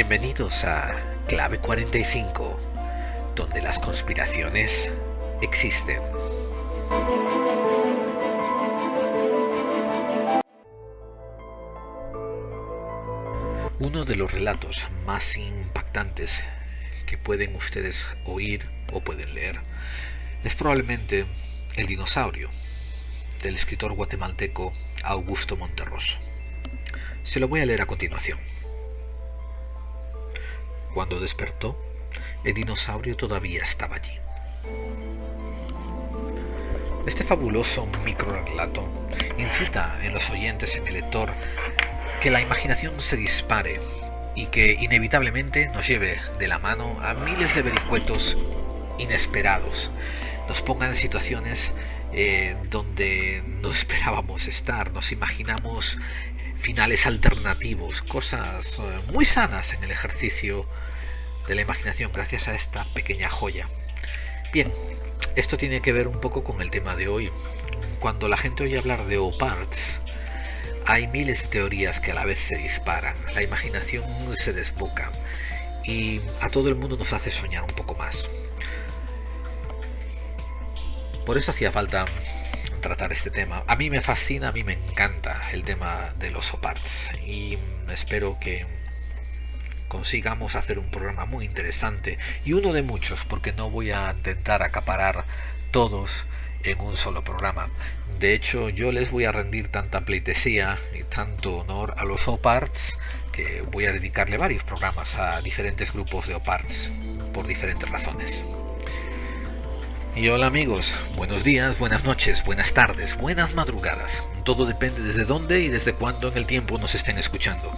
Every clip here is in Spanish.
Bienvenidos a Clave 45, donde las conspiraciones existen. Uno de los relatos más impactantes que pueden ustedes oír o pueden leer es probablemente El dinosaurio, del escritor guatemalteco Augusto Monterroso. Se lo voy a leer a continuación. Cuando despertó, el dinosaurio todavía estaba allí. Este fabuloso microrelato incita en los oyentes, en el lector, que la imaginación se dispare y que inevitablemente nos lleve de la mano a miles de vericuetos inesperados, nos ponga en situaciones donde no esperábamos estar, nos imaginamos finales alternativos, cosas muy sanas en el ejercicio de la imaginación gracias a esta pequeña joya. Bien, esto tiene que ver un poco con el tema de hoy. Cuando la gente oye hablar de OPARTS, hay miles de teorías que a la vez se disparan, la imaginación se desboca y a todo el mundo nos hace soñar un poco más. Por eso hacía falta tratar este tema. A mí me fascina, a mí me encanta el tema de los OPARTS y espero que consigamos hacer un programa muy interesante y uno de muchos, porque no voy a intentar acaparar todos en un solo programa. De hecho, yo les voy a rendir tanta pleitesía y tanto honor a los OPARTS que voy a dedicarle varios programas a diferentes grupos de OPARTS por diferentes razones. Y hola amigos, buenos días, buenas noches, buenas tardes, buenas madrugadas. Todo depende desde dónde y desde cuándo en el tiempo nos estén escuchando.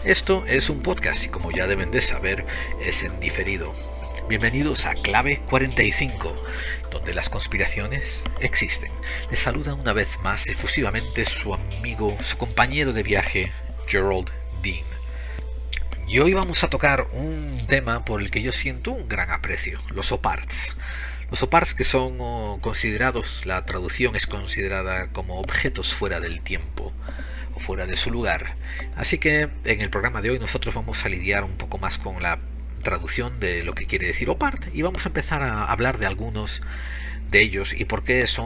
Esto es un podcast y como ya deben de saber, es en diferido. Bienvenidos a Clave 45, donde las conspiraciones existen. Les saluda una vez más efusivamente su amigo, su compañero de viaje, Gerald Dean. Y hoy vamos a tocar un tema por el que yo siento un gran aprecio, los OPARTS. Los OPARTS, que son considerados, la traducción es considerada como objetos fuera del tiempo o fuera de su lugar. Así que en el programa de hoy nosotros vamos a lidiar un poco más con la traducción de lo que quiere decir OPART y vamos a empezar a hablar de algunos de ellos y por qué es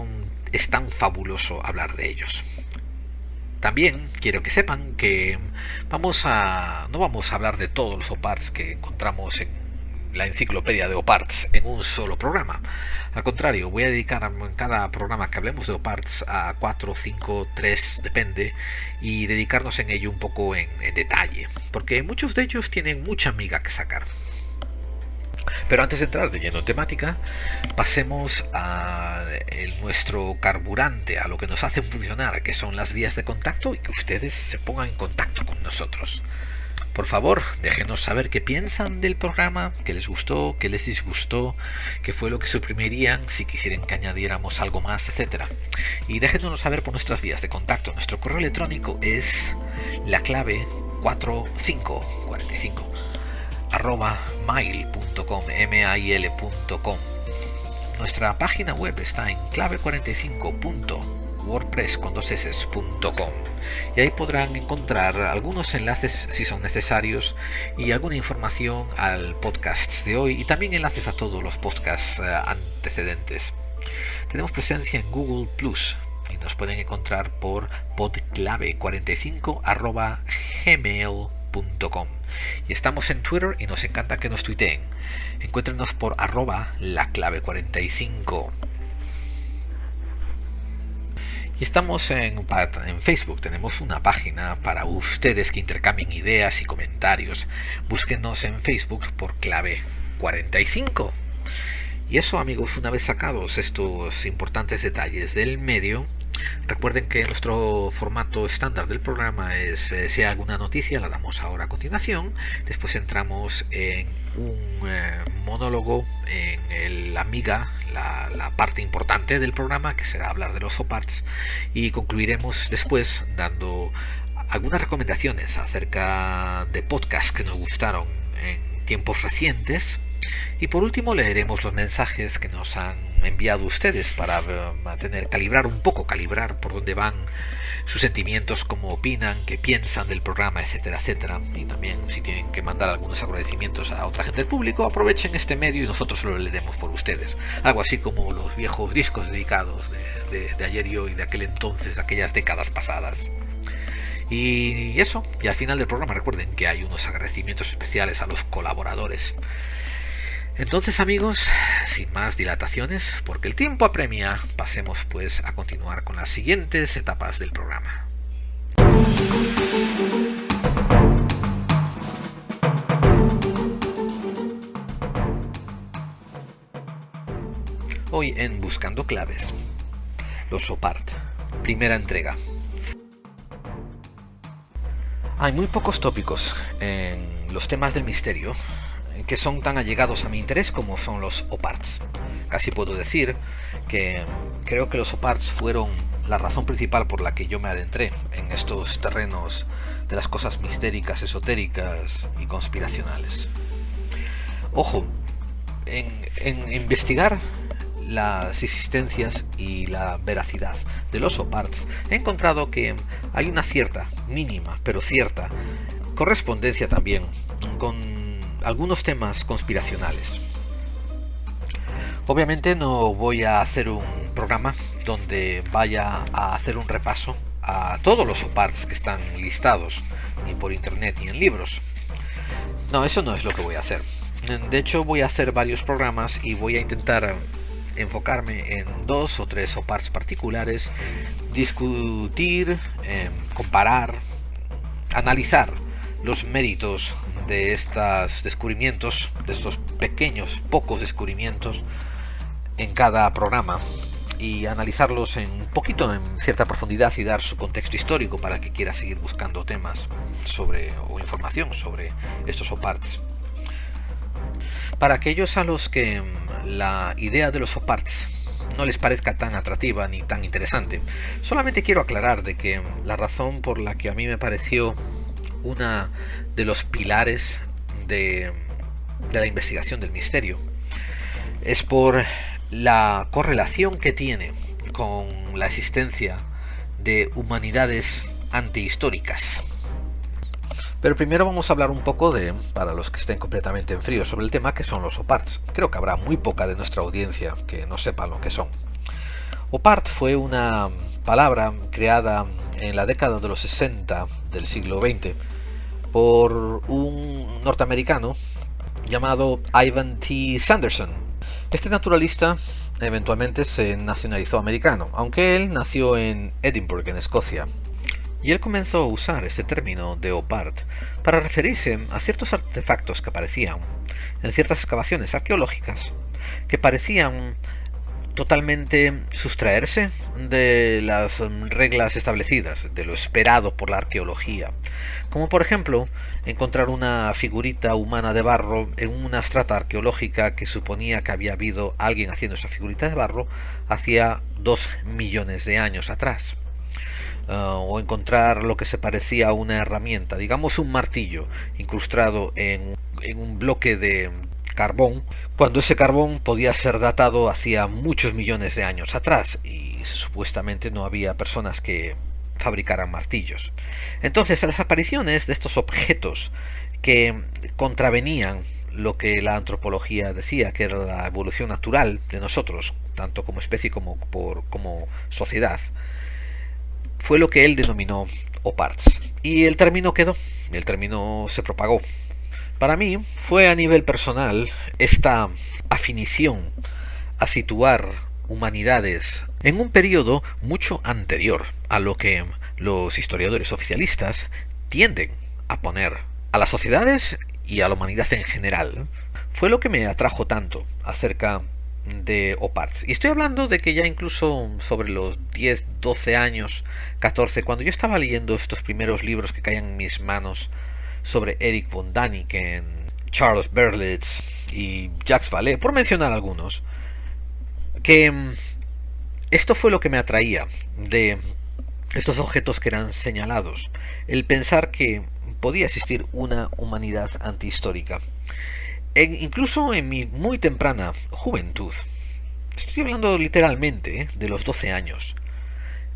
tan fabuloso hablar de ellos. También quiero que sepan que no vamos a hablar de todos los OPARTs que encontramos en la enciclopedia de OPARTs en un solo programa. Al contrario, voy a dedicar en cada programa que hablemos de OPARTs a 4, 5, 3, depende, y dedicarnos en ello un poco en detalle, porque muchos de ellos tienen mucha miga que sacar. Pero antes de entrar de lleno en temática, pasemos a nuestro carburante, a lo que nos hace funcionar, que son las vías de contacto y que ustedes se pongan en contacto con nosotros. Por favor, déjenos saber qué piensan del programa, qué les gustó, qué les disgustó, qué fue lo que suprimirían, si quisieran que añadiéramos algo más, etc. Y déjenos saber por nuestras vías de contacto. Nuestro correo electrónico es la clave 45 @mail.com, mail.com. Nuestra página web está en clave45.wordpress.com y ahí podrán encontrar algunos enlaces si son necesarios y alguna información al podcast de hoy y también enlaces a todos los podcasts antecedentes. Tenemos presencia en Google Plus y nos pueden encontrar por podclave45@gmail.com. Y estamos en Twitter y nos encanta que nos tuiteen. Encuéntrenos por @laclave45. Y estamos en Facebook, tenemos una página para ustedes que intercambien ideas y comentarios. Búsquenos en Facebook por Clave 45. Y eso amigos, una vez sacados estos importantes detalles del medio, recuerden que nuestro formato estándar del programa es, si hay alguna noticia la damos ahora a continuación, después entramos en un monólogo en la parte importante del programa, que será hablar de los OPARTs, y concluiremos después dando algunas recomendaciones acerca de podcasts que nos gustaron en tiempos recientes, y por último leeremos los mensajes que nos han enviado ustedes para calibrar por dónde van sus sentimientos, cómo opinan, qué piensan del programa, etcétera, etcétera. Y también si tienen que mandar algunos agradecimientos a otra gente del público, aprovechen este medio y nosotros lo leeremos por ustedes. Algo así como los viejos discos dedicados de ayer y hoy, de aquel entonces, de aquellas décadas pasadas. Y eso, y al final del programa recuerden que hay unos agradecimientos especiales a los colaboradores. Entonces, amigos, sin más dilataciones, porque el tiempo apremia, pasemos pues a continuar con las siguientes etapas del programa. Hoy en Buscando Claves, los OPART, primera entrega. Hay muy pocos tópicos en los temas del misterio que son tan allegados a mi interés como son los OPARTs. Casi puedo decir que creo que los OPARTs fueron la razón principal por la que yo me adentré en estos terrenos de las cosas mistéricas, esotéricas y conspiracionales. Ojo, en investigar las existencias y la veracidad de los OPARTs, he encontrado que hay una cierta, mínima, pero cierta, correspondencia también con algunos temas conspiracionales. Obviamente no voy a hacer un programa donde vaya a hacer un repaso a todos los OPARTs que están listados, ni por internet ni en libros. No, eso no es lo que voy a hacer. De hecho, voy a hacer varios programas y voy a intentar enfocarme en 2 o 3 OPARTs particulares, discutir, comparar, analizar los méritos de estos descubrimientos, de estos pequeños, pocos descubrimientos en cada programa, y analizarlos un poquito en cierta profundidad y dar su contexto histórico para que quiera seguir buscando temas sobre o información sobre estos OPARTs. Para aquellos a los que la idea de los OPARTs no les parezca tan atractiva ni tan interesante, solamente quiero aclarar de que la razón por la que a mí me pareció una de los pilares de la investigación del misterio es por la correlación que tiene con la existencia de humanidades antihistóricas. Pero primero vamos a hablar un poco para los que estén completamente en frío sobre el tema, que son los OPARTs. Creo que habrá muy poca de nuestra audiencia que no sepan lo que son. OPART fue una palabra creada en la década de los 60 del siglo XX por un norteamericano llamado Ivan T. Sanderson. Este naturalista eventualmente se nacionalizó americano, aunque él nació en Edinburgh, en Escocia. Y él comenzó a usar este término de OPART para referirse a ciertos artefactos que aparecían en ciertas excavaciones arqueológicas que parecían totalmente sustraerse de las reglas establecidas, de lo esperado por la arqueología, como por ejemplo encontrar una figurita humana de barro en una estrata arqueológica que suponía que había habido alguien haciendo esa figurita de barro hacía 2 millones de años atrás. O encontrar lo que se parecía a una herramienta, digamos un martillo, incrustado en un bloque de carbón, cuando ese carbón podía ser datado hacía muchos millones de años atrás y supuestamente no había personas que fabricaran martillos. Entonces, las apariciones de estos objetos que contravenían lo que la antropología decía que era la evolución natural de nosotros, tanto como especie como sociedad, fue lo que él denominó OPARTs. Y el término quedó, el término se propagó. Para mí fue a nivel personal esta afinición a situar humanidades en un periodo mucho anterior a lo que los historiadores oficialistas tienden a poner a las sociedades y a la humanidad en general. Fue lo que me atrajo tanto acerca de OPARTs. Y estoy hablando de que ya incluso sobre los 10, 12 años, 14, cuando yo estaba leyendo estos primeros libros que caían en mis manos sobre Eric von Däniken, Charles Berlitz y Jacques Vallée, por mencionar algunos, que esto fue lo que me atraía de estos objetos que eran señalados, el pensar que podía existir una humanidad antihistórica. Incluso en mi muy temprana juventud, estoy hablando literalmente de los 12 años,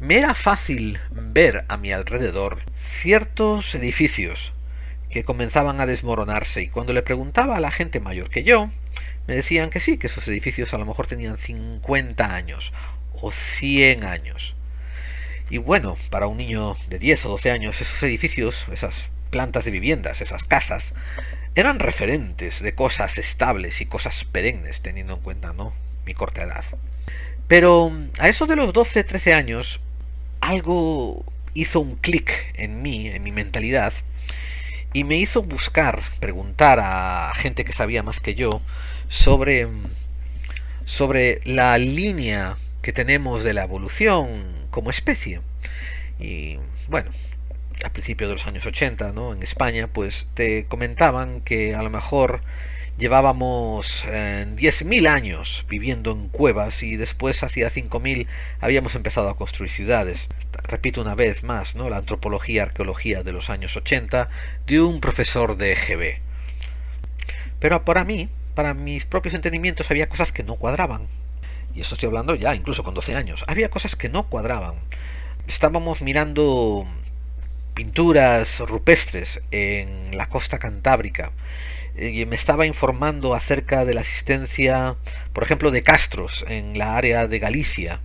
me era fácil ver a mi alrededor ciertos edificios que comenzaban a desmoronarse, y cuando le preguntaba a la gente mayor que yo, me decían que sí, que esos edificios a lo mejor tenían 50 años o 100 años. Y bueno, para un niño de 10 o 12 años, esos edificios, esas plantas de viviendas, esas casas, eran referentes de cosas estables y cosas perennes, teniendo en cuenta, ¿no?, mi corta edad. Pero a eso de los 12, 13 años, algo hizo un clic en mí, en mi mentalidad, y me hizo preguntar a gente que sabía más que yo sobre la línea que tenemos de la evolución como especie. Y bueno, a principios de los años 80, ¿no?, en España, pues te comentaban que a lo mejor llevábamos 10.000 años viviendo en cuevas, y después hacia 5.000 habíamos empezado a construir ciudades. Repito una vez más, ¿no?, la antropología, arqueología de los años 80 de un profesor de EGB. Pero para mí, para mis propios entendimientos, había cosas que no cuadraban. Y esto estoy hablando ya incluso con 12 años. Había cosas que no cuadraban. Estábamos mirando pinturas rupestres en la costa cantábrica, y me estaba informando acerca de la existencia, por ejemplo, de castros en la área de Galicia.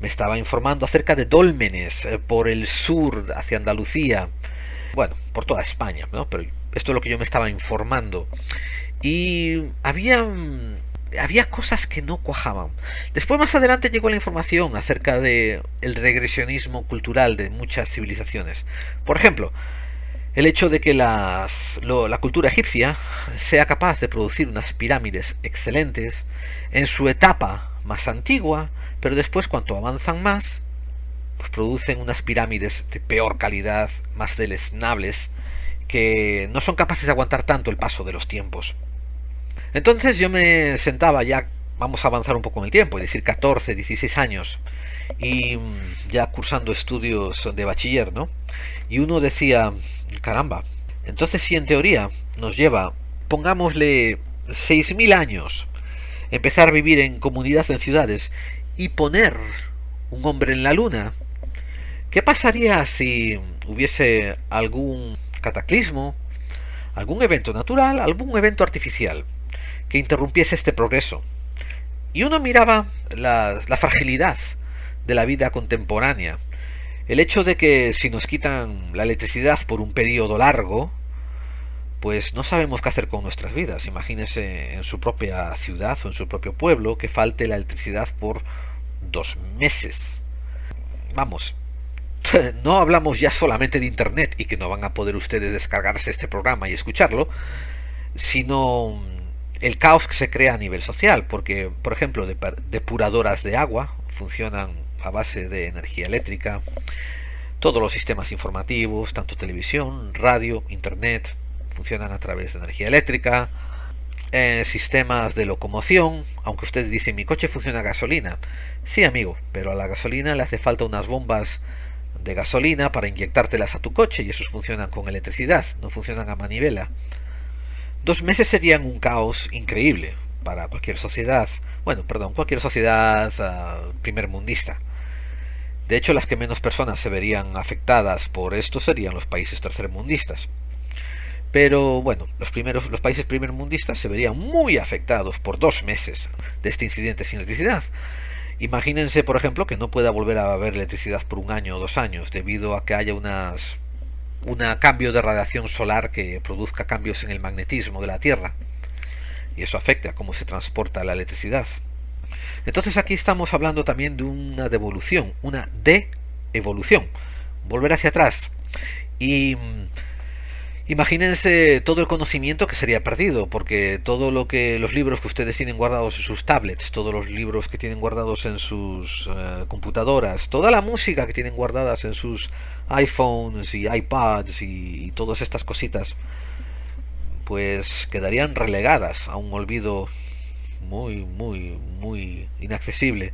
Me estaba informando acerca de dólmenes por el sur, hacia Andalucía, bueno, por toda España, ¿no? Pero esto es lo que yo me estaba informando. Y había cosas que no cuajaban. Después, más adelante, llegó la información acerca de el regresionismo cultural de muchas civilizaciones. Por ejemplo, el hecho de que la cultura egipcia sea capaz de producir unas pirámides excelentes en su etapa más antigua, pero después, cuanto avanzan más, pues producen unas pirámides de peor calidad, más deleznables, que no son capaces de aguantar tanto el paso de los tiempos. Entonces yo me sentaba, ya vamos a avanzar un poco en el tiempo, es decir, 14, 16 años, y ya cursando estudios de bachiller, ¿no? Y uno decía, caramba, entonces si en teoría nos lleva, pongámosle 6.000 años, empezar a vivir en comunidades, en ciudades, y poner un hombre en la luna, ¿qué pasaría si hubiese algún cataclismo, algún evento natural, algún evento artificial que interrumpiese este progreso? Y uno miraba la fragilidad de la vida contemporánea. El hecho de que si nos quitan la electricidad por un periodo largo, pues no sabemos qué hacer con nuestras vidas. Imagínese en su propia ciudad o en su propio pueblo que falte la electricidad por 2 meses. Vamos, no hablamos ya solamente de internet y que no van a poder ustedes descargarse este programa y escucharlo, sino el caos que se crea a nivel social, porque, por ejemplo, depuradoras de agua funcionan a base de energía eléctrica, todos los sistemas informativos, tanto televisión, radio, internet, funcionan a través de energía eléctrica, sistemas de locomoción, aunque ustedes dicen mi coche funciona a gasolina, sí amigo, pero a la gasolina le hace falta unas bombas de gasolina para inyectártelas a tu coche, y esos funcionan con electricidad, no funcionan a manivela. 2 meses serían un caos increíble para cualquier sociedad, cualquier sociedad primermundista. De hecho, las que menos personas se verían afectadas por esto serían los países tercermundistas. Pero bueno, los países primermundistas se verían muy afectados por 2 meses de este incidente sin electricidad. Imagínense, por ejemplo, que no pueda volver a haber electricidad por 1 año o 2 años debido a que haya un cambio de radiación solar que produzca cambios en el magnetismo de la Tierra, y eso afecta a cómo se transporta la electricidad. Entonces aquí estamos hablando también de una devolución, una de-evolución, volver hacia atrás. Y imagínense todo el conocimiento que sería perdido, porque los libros que ustedes tienen guardados en sus tablets, todos los libros que tienen guardados en sus computadoras, toda la música que tienen guardadas en sus iPhones y iPads y todas estas cositas, pues quedarían relegadas a un olvido muy, muy, muy inaccesible.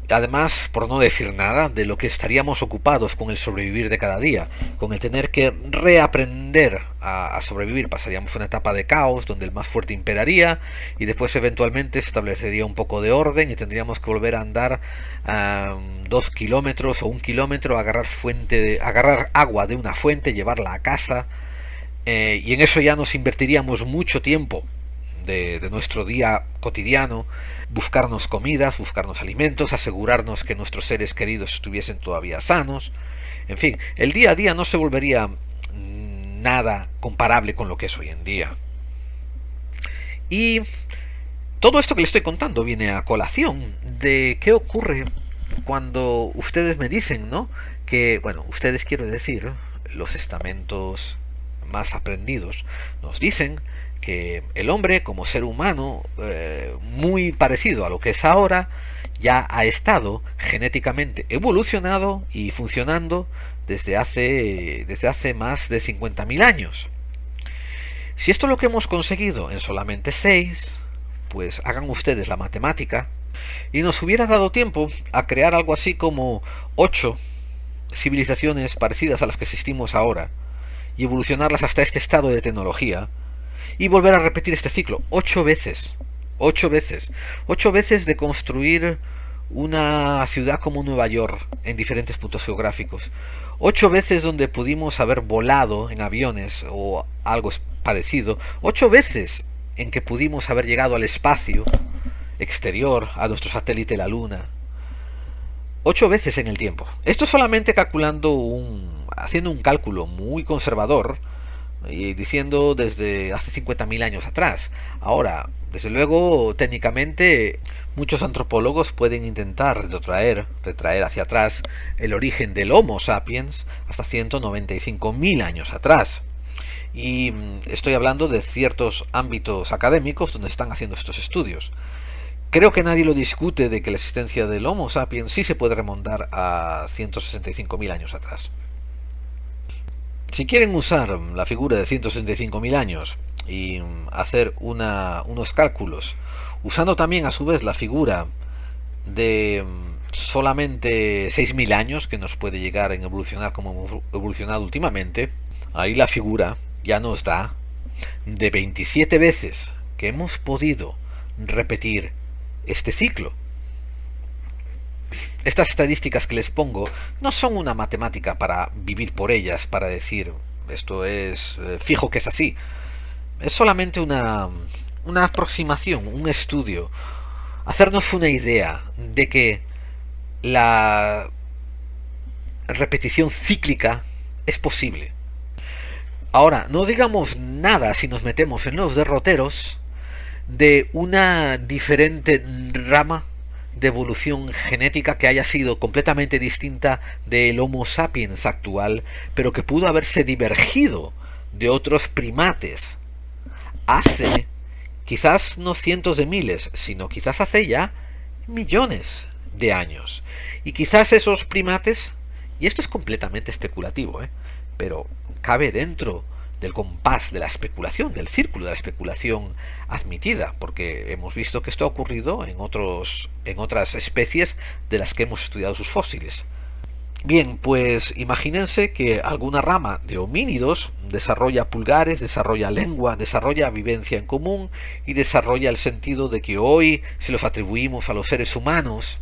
Además, por no decir nada, de lo que estaríamos ocupados con el sobrevivir de cada día, con el tener que reaprender a sobrevivir. Pasaríamos una etapa de caos donde el más fuerte imperaría y después eventualmente se establecería un poco de orden y tendríamos que volver a andar 2 kilómetros o 1 kilómetro, agarrar agua de una fuente, llevarla a casa, y en eso ya nos invertiríamos mucho tiempo de nuestro día cotidiano, buscarnos comidas, buscarnos alimentos, asegurarnos que nuestros seres queridos estuviesen todavía sanos. En fin, el día a día no se volvería nada comparable con lo que es hoy en día. Y todo esto que les estoy contando viene a colación de qué ocurre cuando ustedes me dicen, ¿no? Que, bueno, ustedes quiero decir, los estamentos más aprendidos, nos dicen que el hombre como ser humano, muy parecido a lo que es ahora, ya ha estado genéticamente evolucionado y funcionando desde hace más de 50.000 años. Si esto es lo que hemos conseguido en solamente 6, pues hagan ustedes la matemática, y nos hubiera dado tiempo a crear algo así como 8 civilizaciones parecidas a las que existimos ahora, y evolucionarlas hasta este estado de tecnología, y volver a repetir este ciclo 8 veces. 8 veces. 8 veces de construir una ciudad como Nueva York en diferentes puntos geográficos. 8 veces donde pudimos haber volado en aviones o algo parecido. 8 veces en que pudimos haber llegado al espacio exterior, a nuestro satélite la Luna. 8 veces en el tiempo. Esto solamente haciendo un cálculo muy conservador y diciendo desde hace 50.000 años atrás. Ahora, desde luego, técnicamente, muchos antropólogos pueden intentar retraer hacia atrás el origen del Homo sapiens hasta 195.000 años atrás. Y estoy hablando de ciertos ámbitos académicos donde están haciendo estos estudios. Creo que nadie lo discute de que la existencia del Homo sapiens sí se puede remontar a 165.000 años atrás. Si quieren usar la figura de 165.000 años y hacer unos cálculos, usando también a su vez la figura de solamente 6.000 años que nos puede llegar en evolucionar como hemos evolucionado últimamente, ahí la figura ya nos da de 27 veces que hemos podido repetir este ciclo. Estas estadísticas que les pongo no son una matemática para vivir por ellas, para decir esto es fijo que es así. Es solamente una aproximación, un estudio, hacernos una idea de que la repetición cíclica es posible. Ahora, no digamos nada si nos metemos en los derroteros de una diferente rama de evolución genética que haya sido completamente distinta del Homo sapiens actual, pero que pudo haberse divergido de otros primates hace quizás no cientos de miles, sino quizás hace ya millones de años. Y quizás esos primates, y esto es completamente especulativo, pero cabe dentro del compás de la especulación, del círculo de la especulación admitida, porque hemos visto que esto ha ocurrido en otras especies de las que hemos estudiado sus fósiles. Bien, pues imagínense que alguna rama de homínidos desarrolla pulgares, desarrolla lengua, desarrolla vivencia en común y desarrolla el sentido de que hoy se los atribuimos a los seres humanos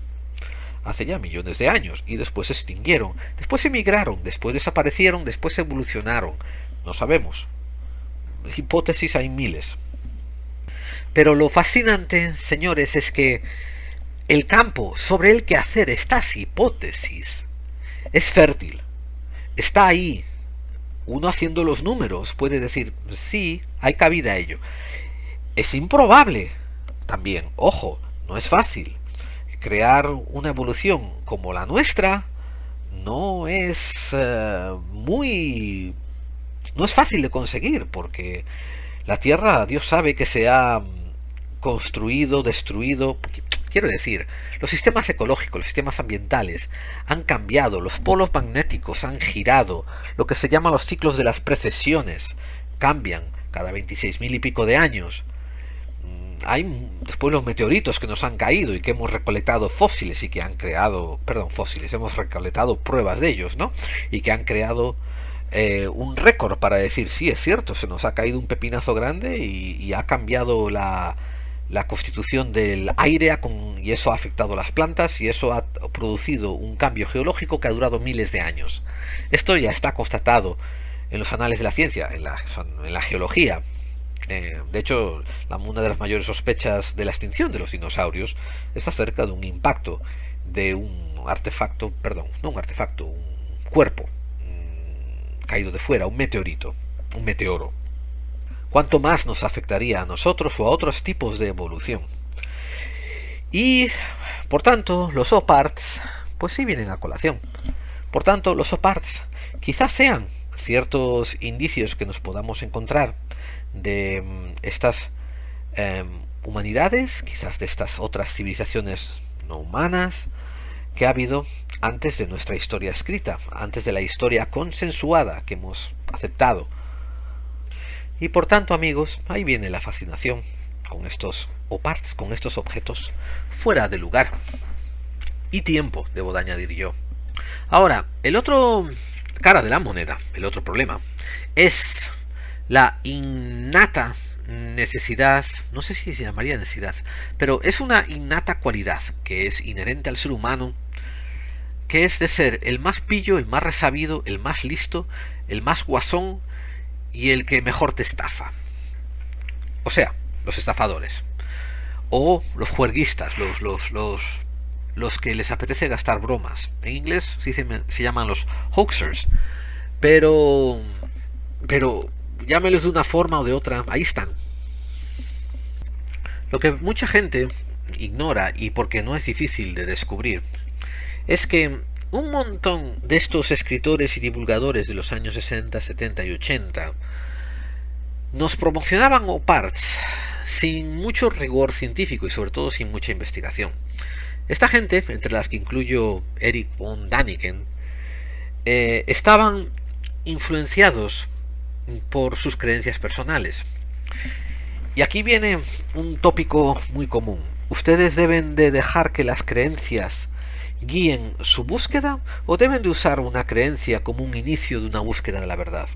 hace ya millones de años y después se extinguieron, después emigraron, después desaparecieron, después evolucionaron. No sabemos. Hipótesis hay miles. Pero lo fascinante, señores, es que el campo sobre el que hacer estas hipótesis es fértil. Está ahí. Uno haciendo los números puede decir, sí, hay cabida a ello. Es improbable. También, ojo, no es fácil. Crear una evolución como la nuestra no es no es fácil de conseguir, porque la Tierra, Dios sabe que se ha construido, destruido. Quiero decir, los sistemas ecológicos, los sistemas ambientales han cambiado, los polos magnéticos han girado, lo que se llama los ciclos de las precesiones cambian cada 26.000 y pico de años. hay después los meteoritos que nos han caído y que hemos recolectado fósiles y que han creado, perdón, fósiles, hemos recolectado pruebas de ellos, ¿no? Y que han creado un récord para decir, sí, es cierto, se nos ha caído un pepinazo grande y ha cambiado la constitución del aire y eso ha afectado a las plantas y eso ha producido un cambio geológico que ha durado miles de años. Esto ya está constatado en los anales de la ciencia, en la geología. De hecho, una de las mayores sospechas de la extinción de los dinosaurios está acerca de un impacto de un artefacto, perdón, no un artefacto, un cuerpo caído de fuera, un meteorito, un meteoro. ¿Cuánto más nos afectaría a nosotros o a otros tipos de evolución? Y, por tanto, los OPARTS, pues sí vienen a colación. Por tanto, los OPARTS quizás sean ciertos indicios que nos podamos encontrar de estas humanidades, quizás de estas otras civilizaciones no humanas que ha habido antes de nuestra historia escrita, antes de la historia consensuada que hemos aceptado. Y por tanto, amigos, ahí viene la fascinación con estos OPARTS, con estos objetos fuera de lugar y tiempo, debo de añadir yo. Ahora, el otro cara de la moneda, el otro problema, es la innata necesidad, no sé si se llamaría necesidad, pero es una innata cualidad que es inherente al ser humano, que es de ser el más pillo, el más resabido, el más listo, el más guasón y el que mejor te estafa. O sea, los estafadores. O los juerguistas, los que les apetece gastar bromas. En inglés se llaman los hoaxers. Pero llámelos de una forma o de otra, ahí están. Lo que mucha gente ignora, y porque no es difícil de descubrir, es que un montón de estos escritores y divulgadores de los años 60, 70 y 80 nos promocionaban OPARTS sin mucho rigor científico y sobre todo sin mucha investigación. Esta gente, entre las que incluyo Eric von Däniken, estaban influenciados por sus creencias personales. Y aquí viene un tópico muy común. Ustedes deben de dejar que las creencias guíen su búsqueda o deben de usar una creencia como un inicio de una búsqueda de la verdad.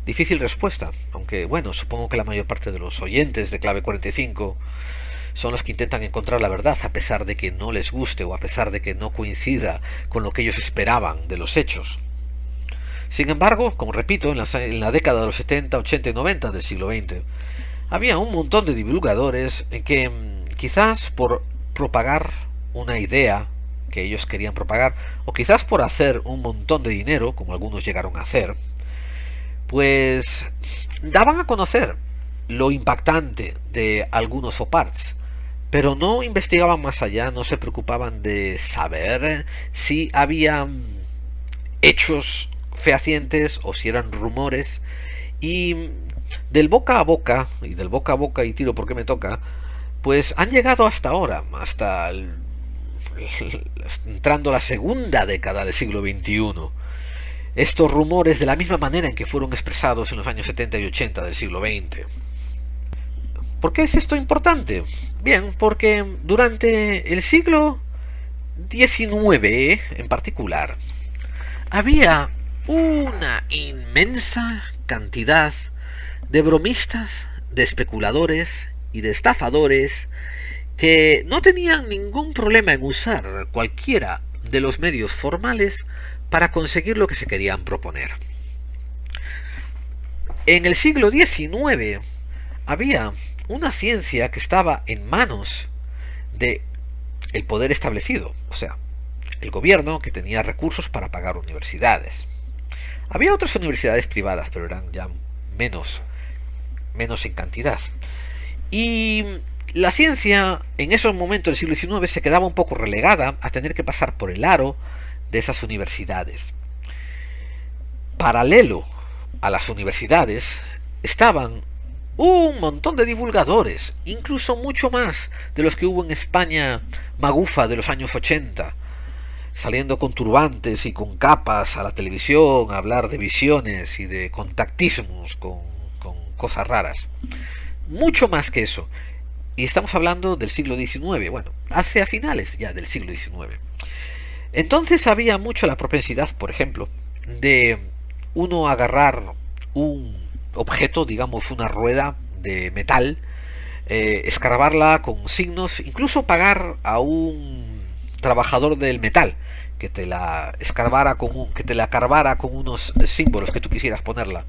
Difícil respuesta, aunque bueno, supongo que la mayor parte de los oyentes de Clave 45 son los que intentan encontrar la verdad a pesar de que no les guste o a pesar de que no coincida con lo que ellos esperaban de los hechos. Sin embargo, como repito, en la década de los 70, 80 y 90 del siglo XX había un montón de divulgadores que quizás por propagar una idea que ellos querían propagar o quizás por hacer un montón de dinero, como algunos llegaron a hacer, pues daban a conocer lo impactante de algunos OPARTS, pero no investigaban más allá, no se preocupaban de saber si había hechos fehacientes o si eran rumores, y del boca a boca y tiro porque me toca, pues han llegado hasta ahora, hasta entrando la segunda década del siglo XXI. Estos rumores de la misma manera en que fueron expresados en los años 70 y 80 del siglo XX. ¿Por qué es esto importante? Bien, porque durante el siglo XIX en particular había una inmensa cantidad de bromistas, de especuladores y de estafadores que no tenían ningún problema en usar cualquiera de los medios formales para conseguir lo que se querían proponer. En el siglo XIX había una ciencia que estaba en manos de el poder establecido, o sea, el gobierno que tenía recursos para pagar universidades. Había otras universidades privadas, pero eran ya menos en cantidad. Y la ciencia en esos momentos del siglo XIX se quedaba un poco relegada a tener que pasar por el aro de esas universidades. Paralelo a las universidades estaban un montón de divulgadores, incluso mucho más de los que hubo en España magufa de los años 80, saliendo con turbantes y con capas a la televisión, a hablar de visiones y de contactismos con cosas raras. mucho más que eso. Y estamos hablando del siglo XIX, bueno, hacia finales ya del siglo XIX. Entonces había mucho la propensidad, por ejemplo, de uno agarrar un objeto, digamos una rueda de metal, escarbarla con signos, incluso pagar a un trabajador del metal que te la escarbara que te la carbara con unos símbolos que tú quisieras ponerla.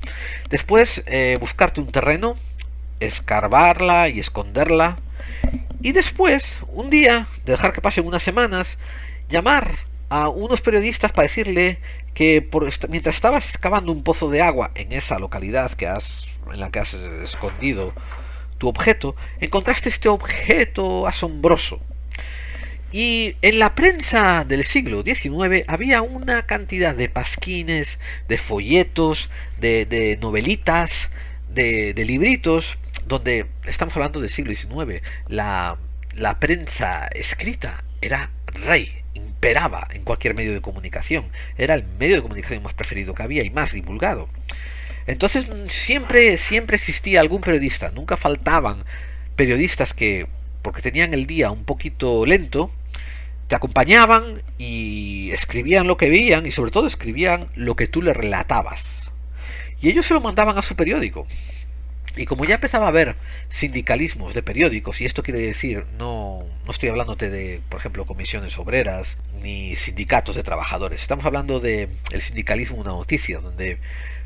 Después buscarte un terreno, escarbarla y esconderla, y después, un día, de dejar que pasen unas semanas, llamar a unos periodistas para decirle que mientras estabas excavando un pozo de agua en esa localidad en la que has escondido tu objeto, encontraste este objeto asombroso. Y en la prensa del siglo XIX había una cantidad de pasquines, de folletos, de novelitas, de libritos, donde estamos hablando del siglo XIX. La prensa escrita era rey, imperaba en cualquier medio de comunicación. Era el medio de comunicación más preferido que había y más divulgado. Entonces siempre existía algún periodista, nunca faltaban periodistas que, porque tenían el día un poquito lento, te acompañaban y escribían lo que veían y sobre todo escribían lo que tú le relatabas. Y ellos se lo mandaban a su periódico. Y como ya empezaba a haber sindicalismos de periódicos, y esto quiere decir, no estoy hablándote de, por ejemplo, comisiones obreras, ni sindicatos de trabajadores, estamos hablando de el sindicalismo de una noticia, donde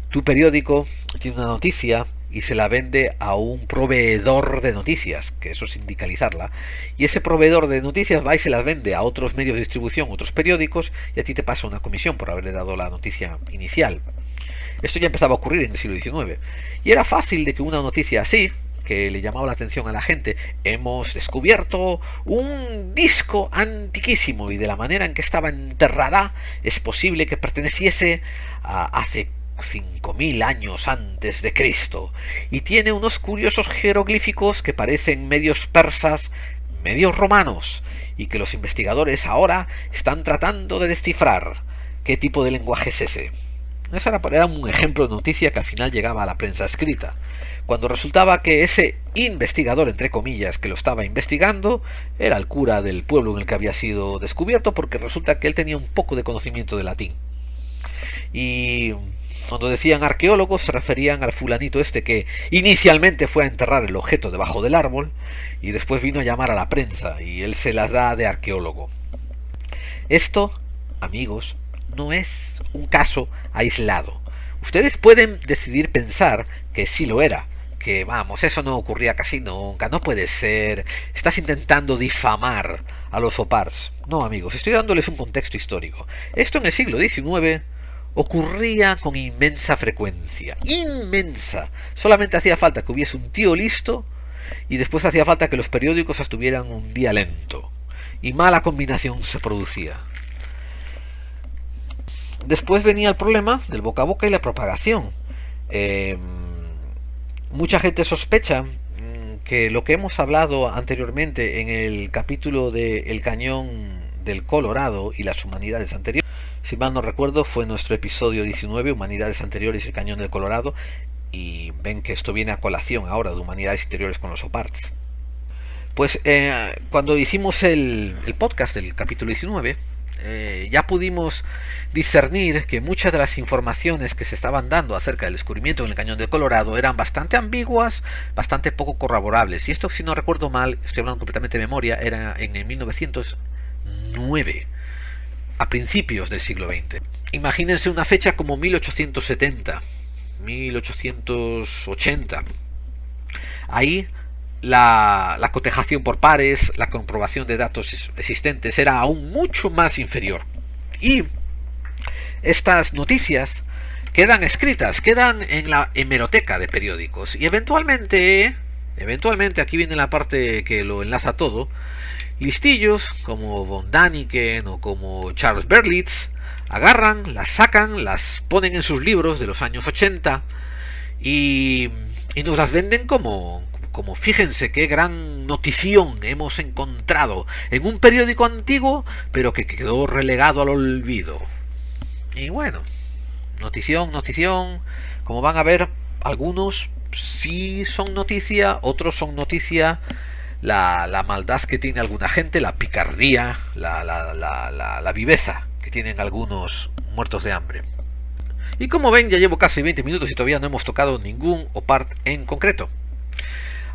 tu periódico tiene una noticia y se la vende a un proveedor de noticias, que eso es sindicalizarla, y ese proveedor de noticias va y se las vende a otros medios de distribución, otros periódicos, y a ti te pasa una comisión por haberle dado la noticia inicial. Esto ya empezaba a ocurrir en el siglo XIX, y era fácil de que una noticia así, que le llamaba la atención a la gente, hemos descubierto un disco antiquísimo y de la manera en que estaba enterrada es posible que perteneciese a hace 5000 años antes de Cristo y tiene unos curiosos jeroglíficos que parecen medios persas, medios romanos y que los investigadores ahora están tratando de descifrar qué tipo de lenguaje es ese. Ese era un ejemplo de noticia que al final llegaba a la prensa escrita, cuando resultaba que ese investigador, entre comillas, que lo estaba investigando, era el cura del pueblo en el que había sido descubierto, porque resulta que él tenía un poco de conocimiento de latín. Y cuando decían arqueólogos se referían al fulanito este que inicialmente fue a enterrar el objeto debajo del árbol y después vino a llamar a la prensa y él se las da de arqueólogo. Esto, amigos, no es un caso aislado. Ustedes pueden decidir pensar que sí lo era, que vamos, eso no ocurría casi nunca, no puede ser, estás intentando difamar a los OPARTs. No, amigos, estoy dándoles un contexto histórico. Esto en el siglo XIX ocurría con inmensa frecuencia, inmensa. Solamente hacía falta que hubiese un tío listo y después hacía falta que los periódicos estuvieran un día lento. Y mala combinación se producía. Después venía el problema del boca a boca y la propagación. Mucha gente sospecha que lo que hemos hablado anteriormente en el capítulo de El Cañón del Colorado y las humanidades anteriores, si mal no recuerdo, fue nuestro episodio 19, Humanidades Anteriores y el Cañón del Colorado, y ven que esto viene a colación ahora de Humanidades Interiores con los OPARTs. Pues cuando hicimos el podcast del capítulo 19, ya pudimos discernir que muchas de las informaciones que se estaban dando acerca del descubrimiento en el Cañón del Colorado eran bastante ambiguas, bastante poco corroborables. Y esto, si no recuerdo mal, estoy hablando completamente de memoria, era en el 1909, a principios del siglo XX. Imagínense una fecha como 1870, 1880. Ahí la cotejación por pares, la comprobación de datos existentes era aún mucho más inferior. Y estas noticias quedan escritas, quedan en la hemeroteca de periódicos y eventualmente, aquí viene la parte que lo enlaza todo, listillos como von Däniken o como Charles Berlitz agarran, las sacan, las ponen en sus libros de los años 80 y nos las venden como fíjense qué gran notición hemos encontrado en un periódico antiguo, pero que quedó relegado al olvido. Y bueno, notición, como van a ver, algunos sí son noticia, otros son noticia la maldad que tiene alguna gente, la picardía, la viveza que tienen algunos muertos de hambre. Y como ven, ya llevo casi 20 minutos y todavía no hemos tocado ningún OPART en concreto.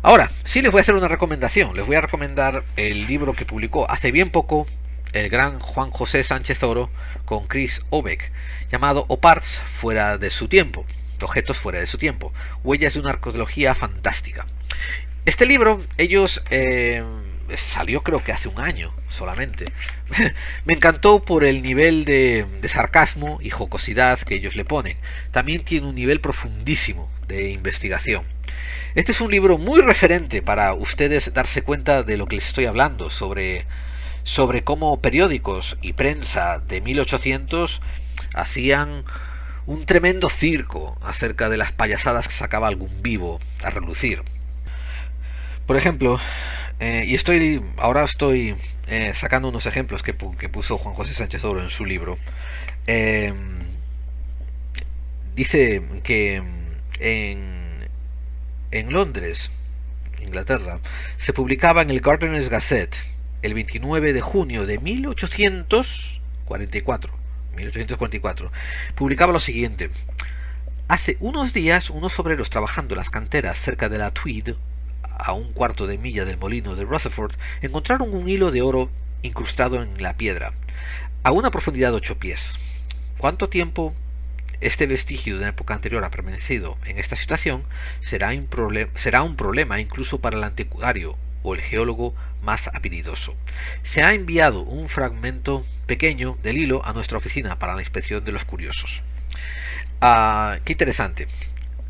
Ahora, sí les voy a hacer una recomendación. Les voy a recomendar el libro que publicó hace bien poco el gran Juan José Sánchez Oro con Chris Obeck, llamado OPARTs fuera de su tiempo, objetos fuera de su tiempo, huellas de una arqueología fantástica. Este libro, salió creo que hace un año solamente. Me encantó por el nivel de sarcasmo y jocosidad que ellos le ponen. También tiene un nivel profundísimo de investigación. Este es un libro muy referente para ustedes darse cuenta de lo que les estoy hablando, sobre cómo periódicos y prensa de 1800 hacían un tremendo circo acerca de las payasadas que sacaba algún vivo a relucir. Por ejemplo, ahora estoy sacando unos ejemplos que puso Juan José Sánchez Oro en su libro. Dice que en Londres, Inglaterra, se publicaba en el Gardener's Gazette el 29 de junio de 1844. Publicaba lo siguiente: hace unos días unos obreros trabajando en las canteras cerca de la Tweed, a un cuarto de milla del molino de Rutherford, encontraron un hilo de oro incrustado en la piedra, a una profundidad de 8 pies. ¿Cuánto tiempo este vestigio de una época anterior ha permanecido en esta situación? Será un problema incluso para el anticuario o el geólogo más habilidoso. Se ha enviado un fragmento pequeño del hilo a nuestra oficina para la inspección de los curiosos. Qué interesante.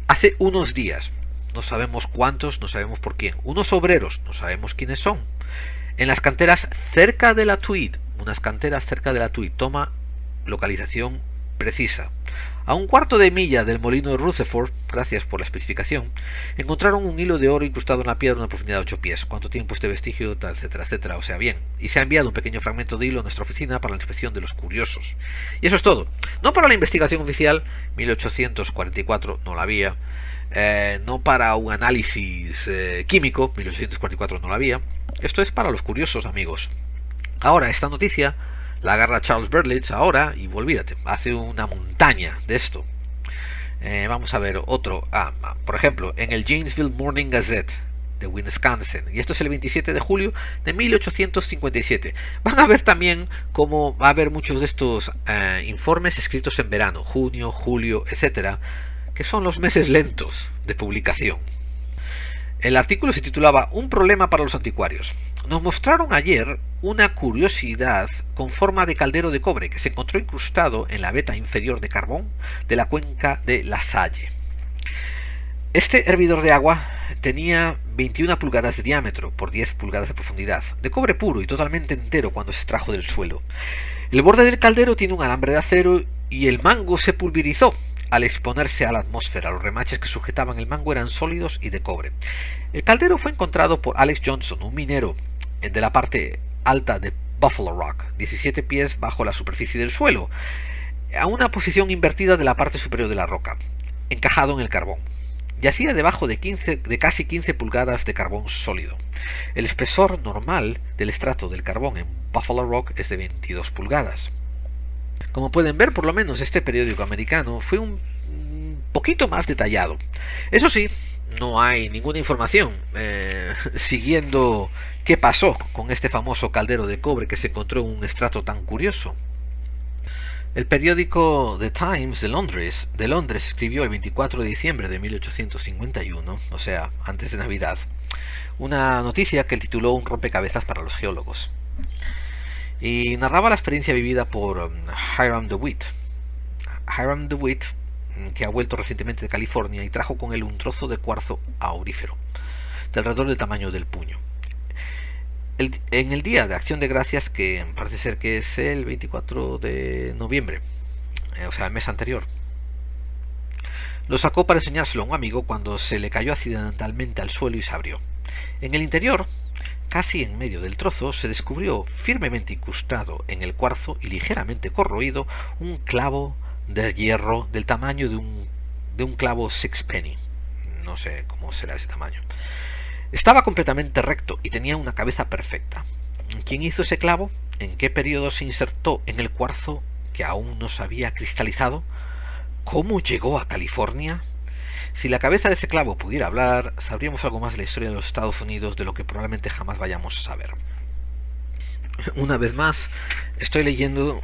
Hace unos días, no sabemos cuántos, no sabemos por quién, unos obreros, no sabemos quiénes son, en las canteras cerca de la Tweed, toma localización precisa. A un cuarto de milla del molino de Rutherford, gracias por la especificación, encontraron un hilo de oro incrustado en la piedra a una profundidad de 8 pies. ¿Cuánto tiempo este vestigio? Etcétera, etcétera. O sea, bien. Y se ha enviado un pequeño fragmento de hilo a nuestra oficina para la inspección de los curiosos. Y eso es todo. No para la investigación oficial, 1844 no la había. No para un análisis químico, 1844 no la había. Esto es para los curiosos, amigos. Ahora, esta noticia la agarra Charles Berlitz ahora y olvídate, hace una montaña de esto. Vamos a ver otro. Por ejemplo, en el Janesville Morning Gazette de Wisconsin, y esto es el 27 de julio de 1857. Van a ver también cómo va a haber muchos de estos informes escritos en verano, junio, julio, etcétera, que son los meses lentos de publicación. El artículo se titulaba Un problema para los anticuarios. Nos mostraron ayer una curiosidad con forma de caldero de cobre que se encontró incrustado en la veta inferior de carbón de la cuenca de La Salle. Este hervidor de agua tenía 21 pulgadas de diámetro por 10 pulgadas de profundidad, de cobre puro y totalmente entero cuando se extrajo del suelo. El borde del caldero tiene un alambre de acero y el mango se pulverizó al exponerse a la atmósfera. Los remaches que sujetaban el mango eran sólidos y de cobre. El caldero fue encontrado por Alex Johnson, un minero de la parte alta de Buffalo Rock, 17 pies bajo la superficie del suelo, a una posición invertida de la parte superior de la roca, encajado en el carbón. Yacía debajo de casi 15 pulgadas de carbón sólido. El espesor normal del estrato del carbón en Buffalo Rock es de 22 pulgadas. Como pueden ver, por lo menos este periódico americano fue un poquito más detallado. Eso sí, no hay ninguna información siguiendo qué pasó con este famoso caldero de cobre que se encontró en un estrato tan curioso. El periódico The Times de Londres escribió el 24 de diciembre de 1851, o sea, antes de Navidad, una noticia que tituló Un rompecabezas para los geólogos. Y narraba la experiencia vivida por Hiram DeWitt. Hiram DeWitt, que ha vuelto recientemente de California y trajo con él un trozo de cuarzo aurífero, de alrededor del tamaño del puño. En el día de Acción de Gracias, que parece ser que es el 24 de noviembre, o sea, el mes anterior, lo sacó para enseñárselo a un amigo cuando se le cayó accidentalmente al suelo y se abrió. En el interior, casi en medio del trozo, se descubrió firmemente incrustado en el cuarzo y ligeramente corroído un clavo de hierro del tamaño de un clavo sixpenny. no sé cómo será ese tamaño. Estaba completamente recto y tenía una cabeza perfecta. ¿Quién hizo ese clavo? ¿En qué periodo se insertó en el cuarzo que aún no se había cristalizado? ¿Cómo llegó a California? Si la cabeza de ese clavo pudiera hablar, sabríamos algo más de la historia de los Estados Unidos de lo que probablemente jamás vayamos a saber. Una vez más, estoy leyendo,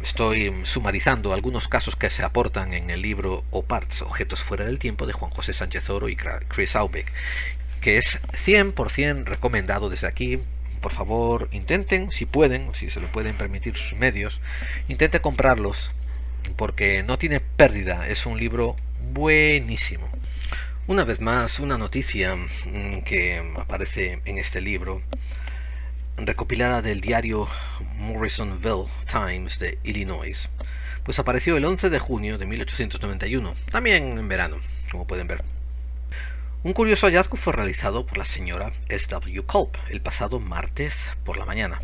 estoy sumarizando algunos casos que se aportan en el libro OPARTS, Objetos Fuera del Tiempo, de Juan José Sánchez Oro y Chris Aubeck, que es 100% recomendado desde aquí. Por favor, intenten, si pueden, si se lo pueden permitir sus medios, intenten comprarlos, porque no tiene pérdida, es un libro buenísimo. Una vez más, una noticia que aparece en este libro, recopilada del diario Morrisonville Times de Illinois, pues apareció el 11 de junio de 1891, también en verano, como pueden ver. Un curioso hallazgo fue realizado por la señora S.W. Culp el pasado martes por la mañana.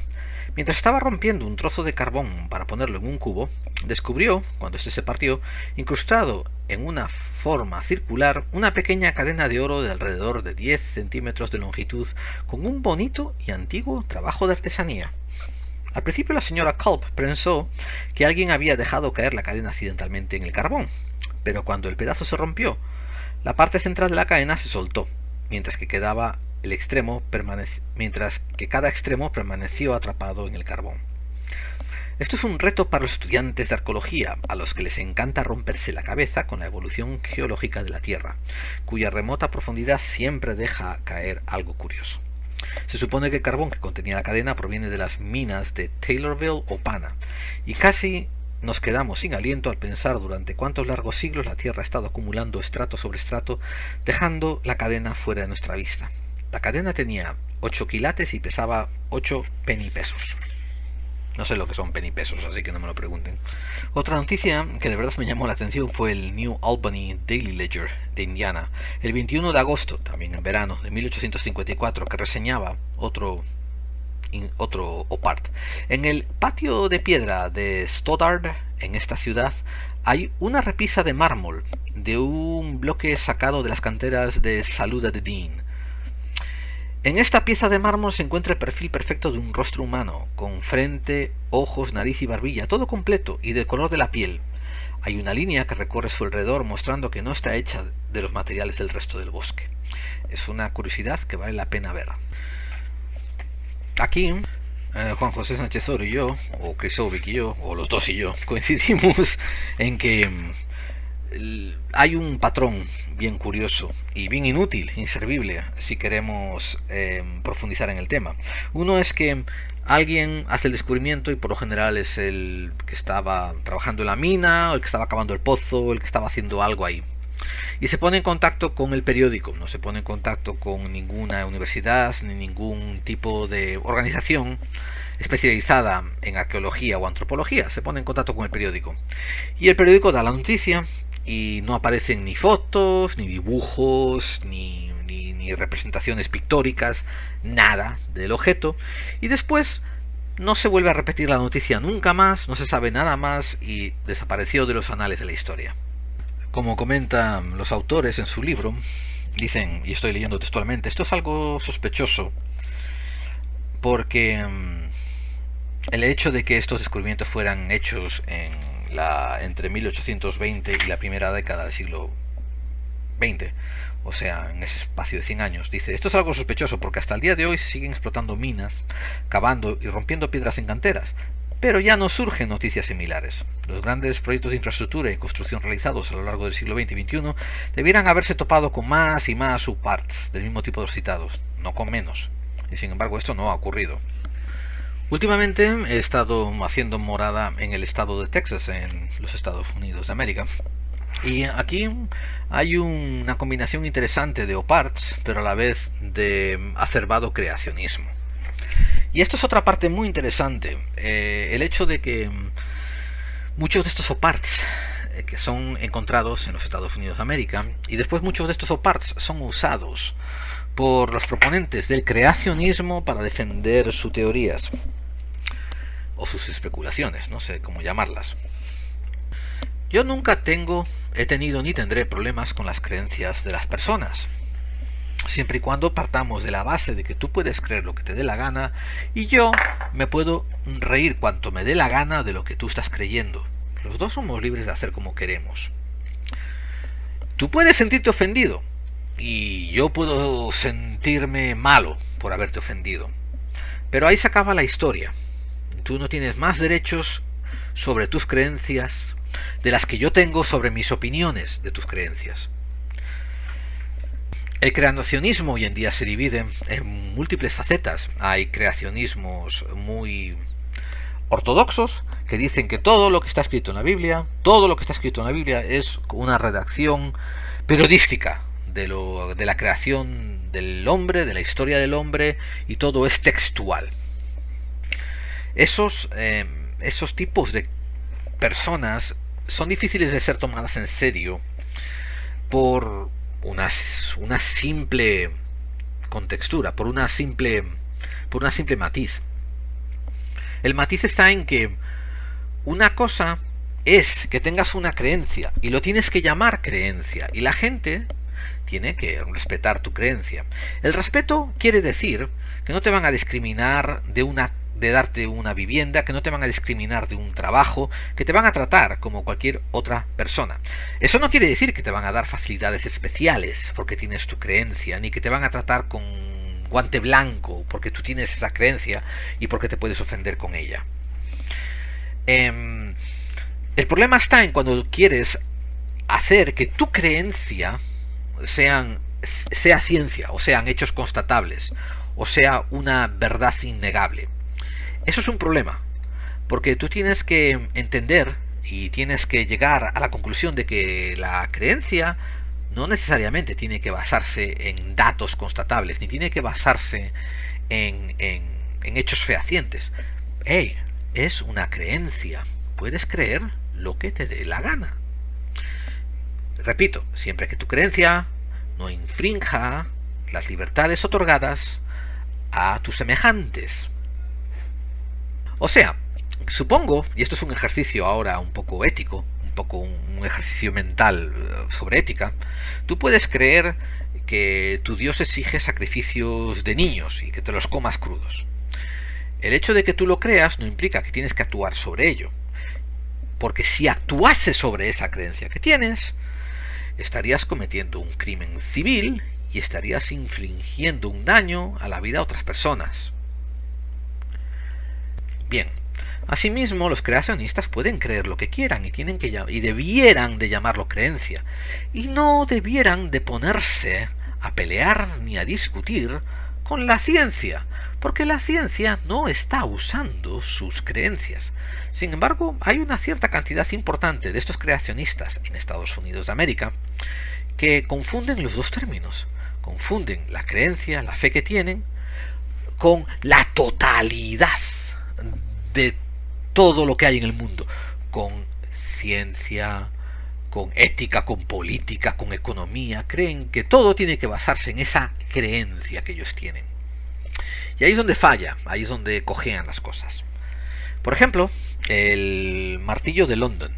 Mientras estaba rompiendo un trozo de carbón para ponerlo en un cubo, descubrió, cuando éste se partió, incrustado en una forma circular, una pequeña cadena de oro de alrededor de 10 centímetros de longitud, con un bonito y antiguo trabajo de artesanía. Al principio la señora Culp pensó que alguien había dejado caer la cadena accidentalmente en el carbón, pero cuando el pedazo se rompió, la parte central de la cadena se soltó, mientras que cada extremo permaneció atrapado en el carbón. Esto es un reto para los estudiantes de arqueología, a los que les encanta romperse la cabeza con la evolución geológica de la Tierra, cuya remota profundidad siempre deja caer algo curioso. Se supone que el carbón que contenía la cadena proviene de las minas de Taylorville o Pana, y casi nos quedamos sin aliento al pensar durante cuántos largos siglos la Tierra ha estado acumulando estrato sobre estrato, dejando la cadena fuera de nuestra vista. La cadena tenía 8 quilates y pesaba 8 penipesos. No sé lo que son penipesos, así que no me lo pregunten. Otra noticia que de verdad me llamó la atención fue el New Albany Daily Ledger de Indiana, el 21 de agosto, también en verano, de 1854, que reseñaba otro OPART. En el patio de piedra de Stoddard, en esta ciudad, hay una repisa de mármol de un bloque sacado de las canteras de Saluda de Dean. En esta pieza de mármol se encuentra el perfil perfecto de un rostro humano, con frente, ojos, nariz y barbilla, todo completo y del color de la piel. Hay una línea que recorre su alrededor mostrando que no está hecha de los materiales del resto del bosque. Es una curiosidad que vale la pena ver. Aquí, Juan José Sánchez Oro y yo, o Chris Aubeck y yo, o los dos y yo, coincidimos en que hay un patrón bien curioso y bien inútil, inservible, si queremos profundizar en el tema. Uno es que alguien hace el descubrimiento y por lo general es el que estaba trabajando en la mina, o el que estaba cavando el pozo, o el que estaba haciendo algo ahí. Y se pone en contacto con el periódico, no se pone en contacto con ninguna universidad ni ningún tipo de organización especializada en arqueología o antropología, se pone en contacto con el periódico. Y el periódico da la noticia y no aparecen ni fotos, ni dibujos, ni representaciones pictóricas, nada del objeto. Y después no se vuelve a repetir la noticia nunca más, no se sabe nada más y desapareció de los anales de la historia. Como comentan los autores en su libro, dicen, y estoy leyendo textualmente, esto es algo sospechoso porque el hecho de que estos descubrimientos fueran hechos entre 1820 y la primera década del siglo XX, o sea, en ese espacio de 100 años, dice, esto es algo sospechoso porque hasta el día de hoy se siguen explotando minas, cavando y rompiendo piedras en canteras, pero ya no surgen noticias similares. Los grandes proyectos de infraestructura y construcción realizados a lo largo del siglo XX y XXI debieran haberse topado con más y más subparts del mismo tipo de los citados, no con menos, y sin embargo esto no ha ocurrido. Últimamente he estado haciendo morada en el estado de Texas, en los Estados Unidos de América. Y aquí hay una combinación interesante de OPARTS, pero a la vez de acervado creacionismo. Y esto es otra parte muy interesante, el hecho de que muchos de estos OPARTS que son encontrados en los Estados Unidos de América, y después muchos de estos OPARTS son usados por los proponentes del creacionismo para defender sus teorías o sus especulaciones, no sé cómo llamarlas. Yo nunca he tenido ni tendré problemas con las creencias de las personas, siempre y cuando partamos de la base de que tú puedes creer lo que te dé la gana y yo me puedo reír cuanto me dé la gana de lo que tú estás creyendo. Los dos somos libres de hacer como queremos. Tú puedes sentirte ofendido y yo puedo sentirme malo por haberte ofendido, pero ahí se acaba la historia. Tú no tienes más derechos sobre tus creencias de las que yo tengo sobre mis opiniones de tus creencias. El creacionismo hoy en día se divide en múltiples facetas. Hay creacionismos muy ortodoxos que dicen que todo lo que está escrito en la Biblia, es una redacción periodística de la creación del hombre, de la historia del hombre, y todo es textual. Esos tipos de personas son difíciles de ser tomadas en serio por una simple contextura, por una simple matiz. El matiz está en que una cosa es que tengas una creencia y lo tienes que llamar creencia, y la gente tiene que respetar tu creencia. El respeto quiere decir que no te van a discriminar de darte una vivienda, que no te van a discriminar de un trabajo, que te van a tratar como cualquier otra persona. Eso no quiere decir que te van a dar facilidades especiales porque tienes tu creencia, ni que te van a tratar con guante blanco porque tú tienes esa creencia y porque te puedes ofender con ella. El problema está en cuando quieres hacer que tu creencia sea ciencia, o sean hechos constatables, o sea una verdad innegable. Eso es un problema, porque tú tienes que entender y tienes que llegar a la conclusión de que la creencia no necesariamente tiene que basarse en datos constatables, ni tiene que basarse en hechos fehacientes. Es una creencia. Puedes creer lo que te dé la gana. Repito, siempre que tu creencia no infrinja las libertades otorgadas a tus semejantes. O sea, supongo, y esto es un ejercicio ahora un poco ético, un ejercicio mental sobre ética, tú puedes creer que tu Dios exige sacrificios de niños y que te los comas crudos. El hecho de que tú lo creas no implica que tienes que actuar sobre ello, porque si actuases sobre esa creencia que tienes, estarías cometiendo un crimen civil y estarías infligiendo un daño a la vida de otras personas. Bien, asimismo los creacionistas pueden creer lo que quieran y debieran de llamarlo creencia, y no debieran de ponerse a pelear ni a discutir con la ciencia, porque la ciencia no está usando sus creencias. Sin embargo, hay una cierta cantidad importante de estos creacionistas en Estados Unidos de América que confunden los dos términos, confunden la creencia, la fe que tienen, con la totalidad de todo lo que hay en el mundo, con ciencia, con ética, con política, con economía. Creen que todo tiene que basarse en esa creencia que ellos tienen. Y ahí es donde falla, ahí es donde cojean las cosas. Por ejemplo, el martillo de London.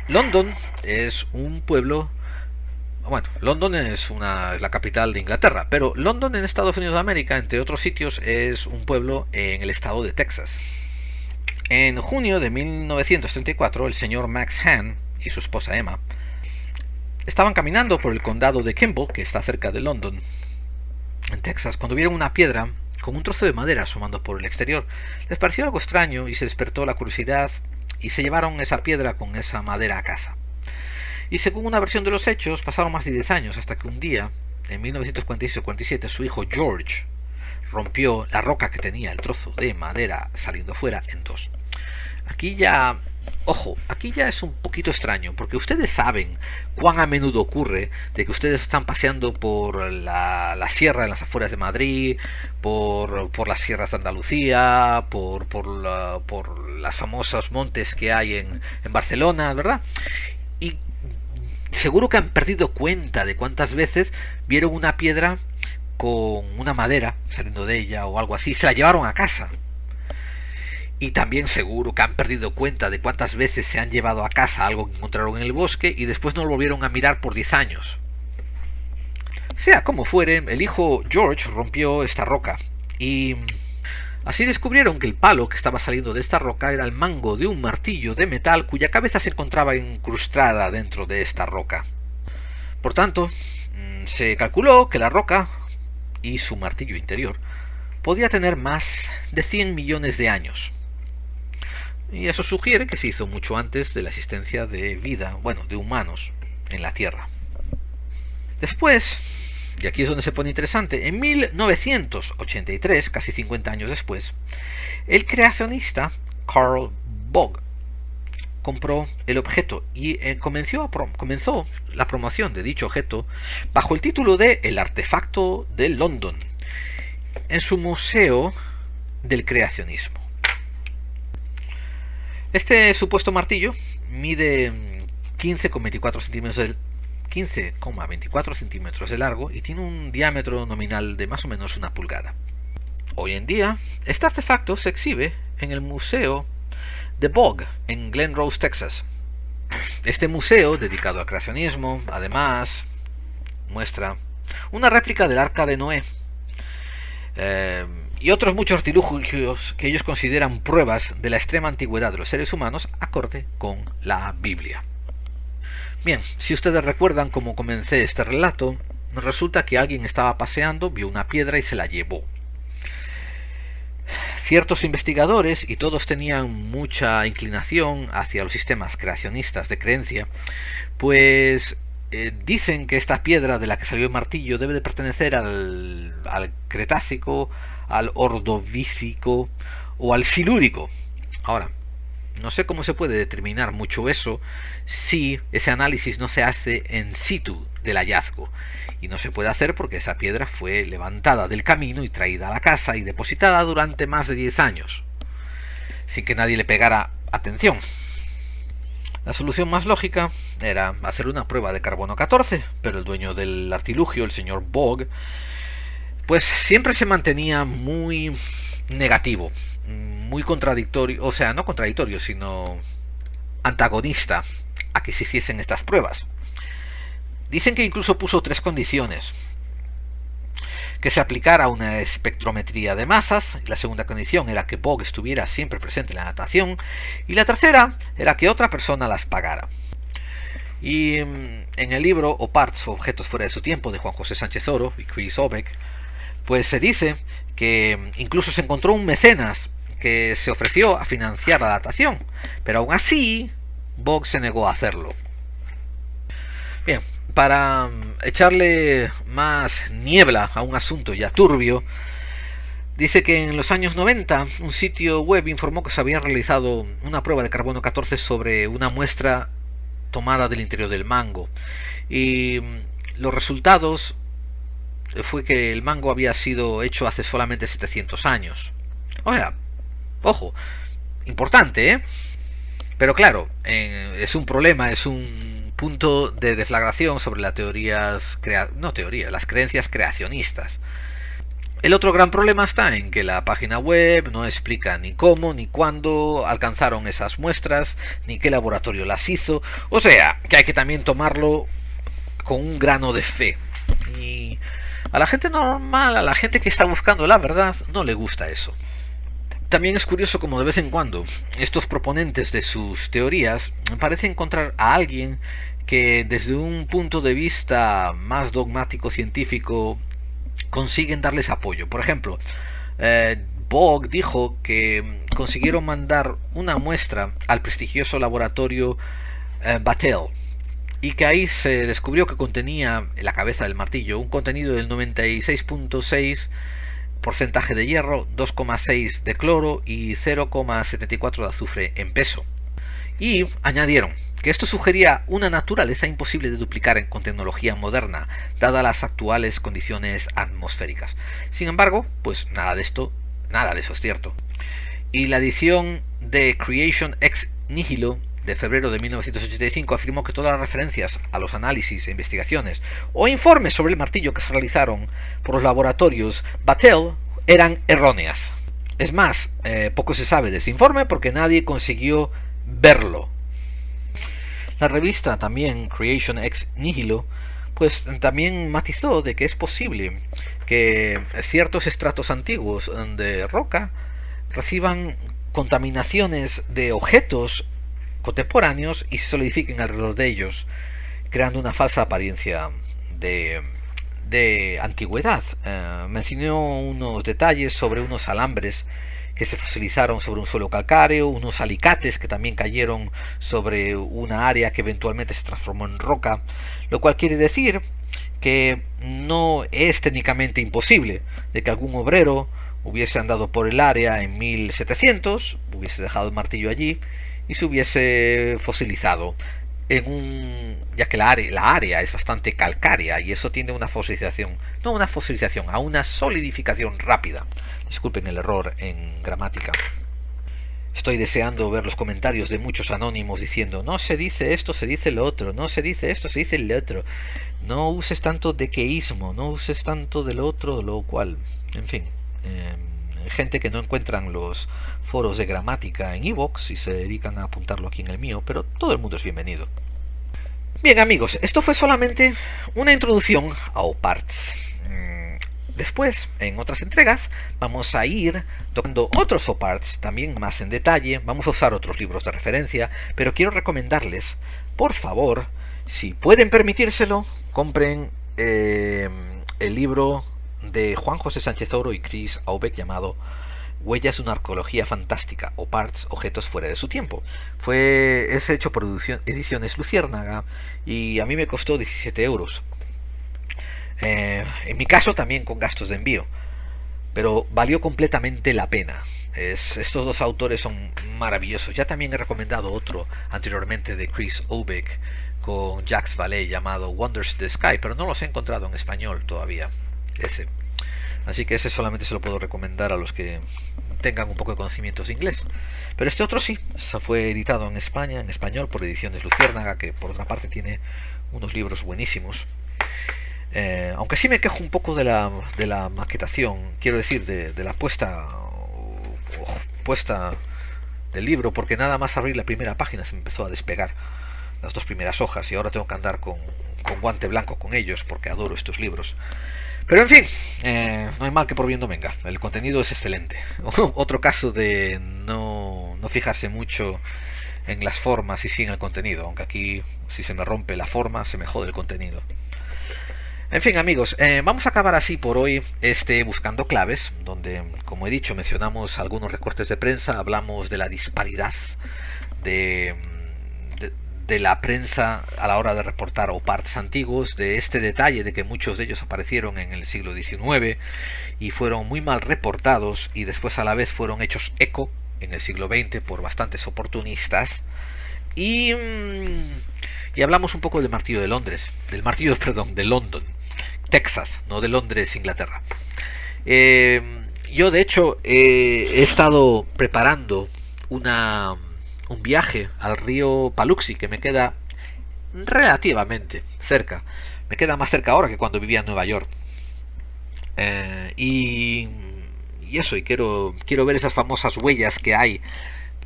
London es un pueblo... Bueno, London es la capital de Inglaterra, pero London en Estados Unidos de América, entre otros sitios, es un pueblo en el estado de Texas. En junio de 1934, el señor Max Hahn y su esposa Emma estaban caminando por el condado de Kimball, que está cerca de London, en Texas, cuando vieron una piedra con un trozo de madera asomando por el exterior. Les pareció algo extraño y se despertó la curiosidad y se llevaron esa piedra con esa madera a casa. Y según una versión de los hechos, pasaron más de 10 años hasta que un día, en 1946-47, su hijo George rompió la roca que tenía el trozo de madera saliendo fuera en dos. Aquí ya es un poquito extraño, porque ustedes saben cuán a menudo ocurre de que ustedes están paseando por la sierra en las afueras de Madrid, por las sierras de Andalucía, por las famosos montes que hay en Barcelona, ¿verdad? Y seguro que han perdido cuenta de cuántas veces vieron una piedra con una madera saliendo de ella o algo así, se la llevaron a casa. Y también seguro que han perdido cuenta de cuántas veces se han llevado a casa algo que encontraron en el bosque y después no lo volvieron a mirar por 10 años. Sea como fuere, el hijo George rompió esta roca y así descubrieron que el palo que estaba saliendo de esta roca era el mango de un martillo de metal cuya cabeza se encontraba incrustada dentro de esta roca. Por tanto, se calculó que la roca y su martillo interior podía tener más de 100 millones de años. Y eso sugiere que se hizo mucho antes de la existencia de vida, bueno, de humanos en la Tierra. Después, y aquí es donde se pone interesante, en 1983, casi 50 años después, el creacionista Carl Bogg compró el objeto y comenzó la promoción de dicho objeto bajo el título de El artefacto de London en su Museo del Creacionismo. Este supuesto martillo mide 15,24 centímetros de largo y tiene un diámetro nominal de más o menos 1 pulgada. Hoy en día, este artefacto se exhibe en el Museo de Bogg en Glen Rose, Texas. Este museo, dedicado al creacionismo, además muestra una réplica del Arca de Noé y otros muchos artilugios que ellos consideran pruebas de la extrema antigüedad de los seres humanos acorde con la Biblia. Bien, si ustedes recuerdan cómo comencé este relato, resulta que alguien estaba paseando, vio una piedra y se la llevó. Ciertos investigadores, y todos tenían mucha inclinación hacia los sistemas creacionistas de creencia, pues dicen que esta piedra de la que salió el martillo debe de pertenecer al Cretácico, al Ordovícico o al Silúrico. Ahora, no sé cómo se puede determinar mucho eso si ese análisis no se hace en situ del hallazgo. Y no se puede hacer porque esa piedra fue levantada del camino y traída a la casa y depositada durante más de 10 años, sin que nadie le pegara atención. La solución más lógica era hacer una prueba de carbono 14, pero el dueño del artilugio, el señor Bogg, pues siempre se mantenía muy negativo, muy contradictorio, o sea, no contradictorio, sino antagonista a que se hiciesen estas pruebas. Dicen que incluso puso 3 condiciones: que se aplicara una espectrometría de masas, la segunda condición era que Bogg estuviera siempre presente en la natación, y la tercera era que otra persona las pagara. Y en el libro Oparts, Objetos fuera de su tiempo, de Juan José Sánchez Oro y Chris Obeck, pues se dice que incluso se encontró un mecenas que se ofreció a financiar la datación, pero aún así Bogg se negó a hacerlo. Bien, para echarle más niebla a un asunto ya turbio, dice que en los años 90 un sitio web informó que se había realizado una prueba de carbono 14 sobre una muestra tomada del interior del mango, y los resultados fue que el mango había sido hecho hace solamente 700 años. O sea, ojo, importante, ¿eh? Pero claro, es un problema, es un punto de deflagración sobre las las creencias creacionistas. El otro gran problema está en que la página web no explica ni cómo ni cuándo alcanzaron esas muestras, ni qué laboratorio las hizo. O sea, que hay que también tomarlo con un grano de fe. Y a la gente normal, a la gente que está buscando la verdad, no le gusta eso. También es curioso como de vez en cuando estos proponentes de sus teorías parecen encontrar a alguien que desde un punto de vista más dogmático científico consiguen darles apoyo. Por ejemplo, Bogg dijo que consiguieron mandar una muestra al prestigioso laboratorio Battelle, y que ahí se descubrió que contenía en la cabeza del martillo un contenido del 96.6% de hierro, 2,6 de cloro y 0,74 de azufre en peso. Y añadieron que esto sugería una naturaleza imposible de duplicar con tecnología moderna, dadas las actuales condiciones atmosféricas. Sin embargo, pues nada de eso es cierto. Y la edición de Creation Ex Nihilo de febrero de 1985 afirmó que todas las referencias a los análisis, investigaciones o informes sobre el martillo que se realizaron por los laboratorios Battelle eran erróneas. Es más, poco se sabe de ese informe porque nadie consiguió verlo. La revista también, Creation Ex Nihilo, pues también matizó de que es posible que ciertos estratos antiguos de roca reciban contaminaciones de objetos contemporáneos y se solidifiquen alrededor de ellos, creando una falsa apariencia de antigüedad. Mencionó unos detalles sobre unos alambres que se fosilizaron sobre un suelo calcáreo, unos alicates que también cayeron sobre una área que eventualmente se transformó en roca, lo cual quiere decir que no es técnicamente imposible de que algún obrero hubiese andado por el área en 1700, hubiese dejado el martillo allí y se hubiese fosilizado ya que la área es bastante calcárea y eso tiende a una fosilización, no una fosilización, a una solidificación rápida. Disculpen el error en gramática. Estoy deseando ver los comentarios de muchos anónimos diciendo: no se dice esto, se dice lo otro, no se dice esto, se dice lo otro, no uses tanto dequeísmo, no uses tanto de lo otro, de lo cual, en fin. Gente que no encuentran los foros de gramática en iVoox y se dedican a apuntarlo aquí en el mío, pero todo el mundo es bienvenido. Bien, amigos, esto fue solamente una introducción a OPARTS. Después, en otras entregas, vamos a ir tocando otros OPARTS también más en detalle. Vamos a usar otros libros de referencia, pero quiero recomendarles, por favor, si pueden permitírselo, compren el libro de Juan José Sánchez Oro y Chris Aubeck llamado Huellas de una arqueología fantástica, OPARTS, objetos fuera de su tiempo. Es hecho por Ediciones Luciérnaga y a mí me costó 17 euros. En mi caso también con gastos de envío, pero valió completamente la pena. Estos dos autores son maravillosos. Ya también he recomendado otro anteriormente de Chris Aubeck con Jacques Vallée llamado Wonders of the Sky, pero no los he encontrado en español todavía. Así que ese solamente se lo puedo recomendar a los que tengan un poco de conocimientos de inglés. Pero este otro sí, fue editado en España, en español, por Ediciones Luciérnaga, que por otra parte tiene unos libros buenísimos. Aunque sí me quejo un poco de la maquetación, quiero decir, de la puesta del libro, porque nada más abrir la primera página se me empezó a despegar las dos primeras hojas y ahora tengo que andar con guante blanco con ellos porque adoro estos libros. Pero en fin, no hay mal que por bien no venga. El contenido es excelente. Otro caso de no fijarse mucho en las formas y sí en el contenido, aunque aquí si se me rompe la forma se me jode el contenido. En fin, amigos, vamos a acabar así por hoy Buscando Claves, donde, como he dicho, mencionamos algunos recortes de prensa, hablamos de la disparidad de la prensa a la hora de reportar OPARTS antiguos, de este detalle de que muchos de ellos aparecieron en el siglo XIX y fueron muy mal reportados y después a la vez fueron hechos eco en el siglo XX por bastantes oportunistas. Y hablamos un poco del martillo de Londres, de London, Texas, no de Londres, Inglaterra. Yo de hecho he estado preparando un viaje al río Paluxy, que me queda relativamente cerca. Me queda más cerca ahora que cuando vivía en Nueva York. Y eso, y quiero ver esas famosas huellas que hay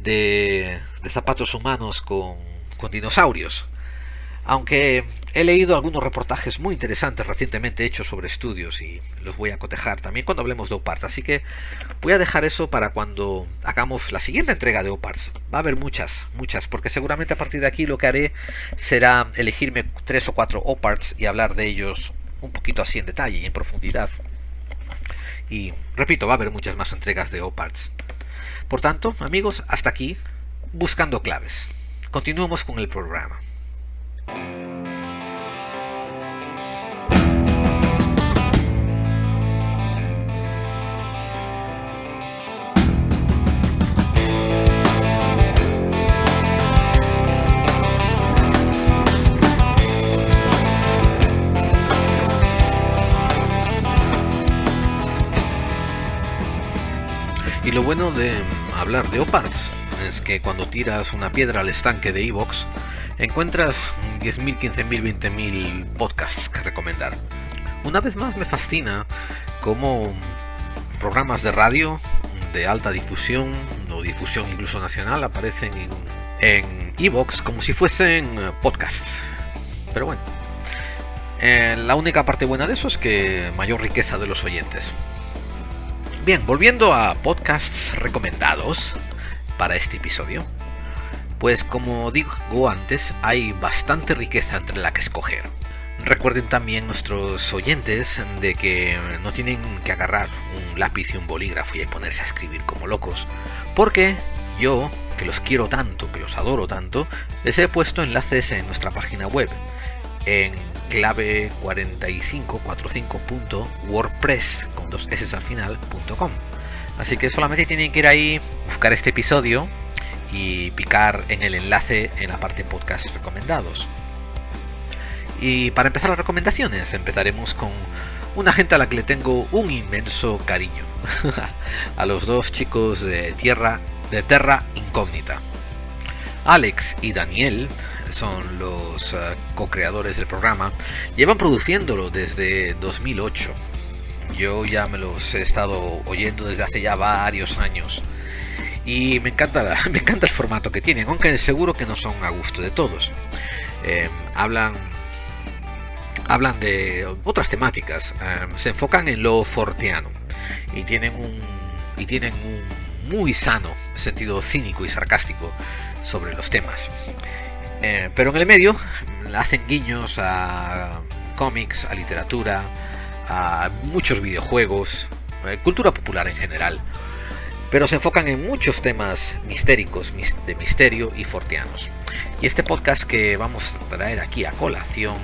de zapatos humanos con dinosaurios. Aunque he leído algunos reportajes muy interesantes recientemente hechos sobre estudios y los voy a cotejar también cuando hablemos de OPARTS. Así que voy a dejar eso para cuando hagamos la siguiente entrega de OPARTS. Va a haber muchas, porque seguramente a partir de aquí lo que haré será elegirme 3 o 4 OPARTS y hablar de ellos un poquito así en detalle y en profundidad. Y repito, va a haber muchas más entregas de OPARTS. Por tanto, amigos, hasta aquí Buscando Claves. Continuemos con el programa. Y lo bueno de hablar de OPARTS es que cuando tiras una piedra al estanque de iVoox encuentras 10.000, 15.000, 20.000 podcasts que recomendar. Una vez más me fascina cómo programas de radio de alta difusión o difusión incluso nacional aparecen en iVoox como si fuesen podcasts. Pero bueno, la única parte buena de eso es que mayor riqueza de los oyentes. Bien, volviendo a podcasts recomendados para este episodio, pues como digo antes, hay bastante riqueza entre la que escoger. Recuerden también nuestros oyentes de que no tienen que agarrar un lápiz y un bolígrafo y ponerse a escribir como locos, porque yo, que los quiero tanto, que los adoro tanto, les he puesto enlaces en nuestra página web en clave4545.wordpress con 2 s al final.com. Así que solamente tienen que ir ahí, buscar este episodio y picar en el enlace en la parte podcast recomendados. Y para empezar las recomendaciones, empezaremos con una gente a la que le tengo un inmenso cariño. A los dos chicos de Terra Incógnita. Alex y Daniel son los co-creadores del programa. Llevan produciéndolo desde 2008. Yo ya me los he estado oyendo desde hace ya varios años. Y me encanta el formato que tienen, aunque seguro que no son a gusto de todos. Hablan de otras temáticas, se enfocan en lo forteano y tienen un muy sano sentido cínico y sarcástico sobre los temas. Pero en el medio hacen guiños a cómics, a literatura, a muchos videojuegos, cultura popular en general, pero se enfocan en muchos temas mistéricos, de misterio y forteanos. Y este podcast que vamos a traer aquí a colación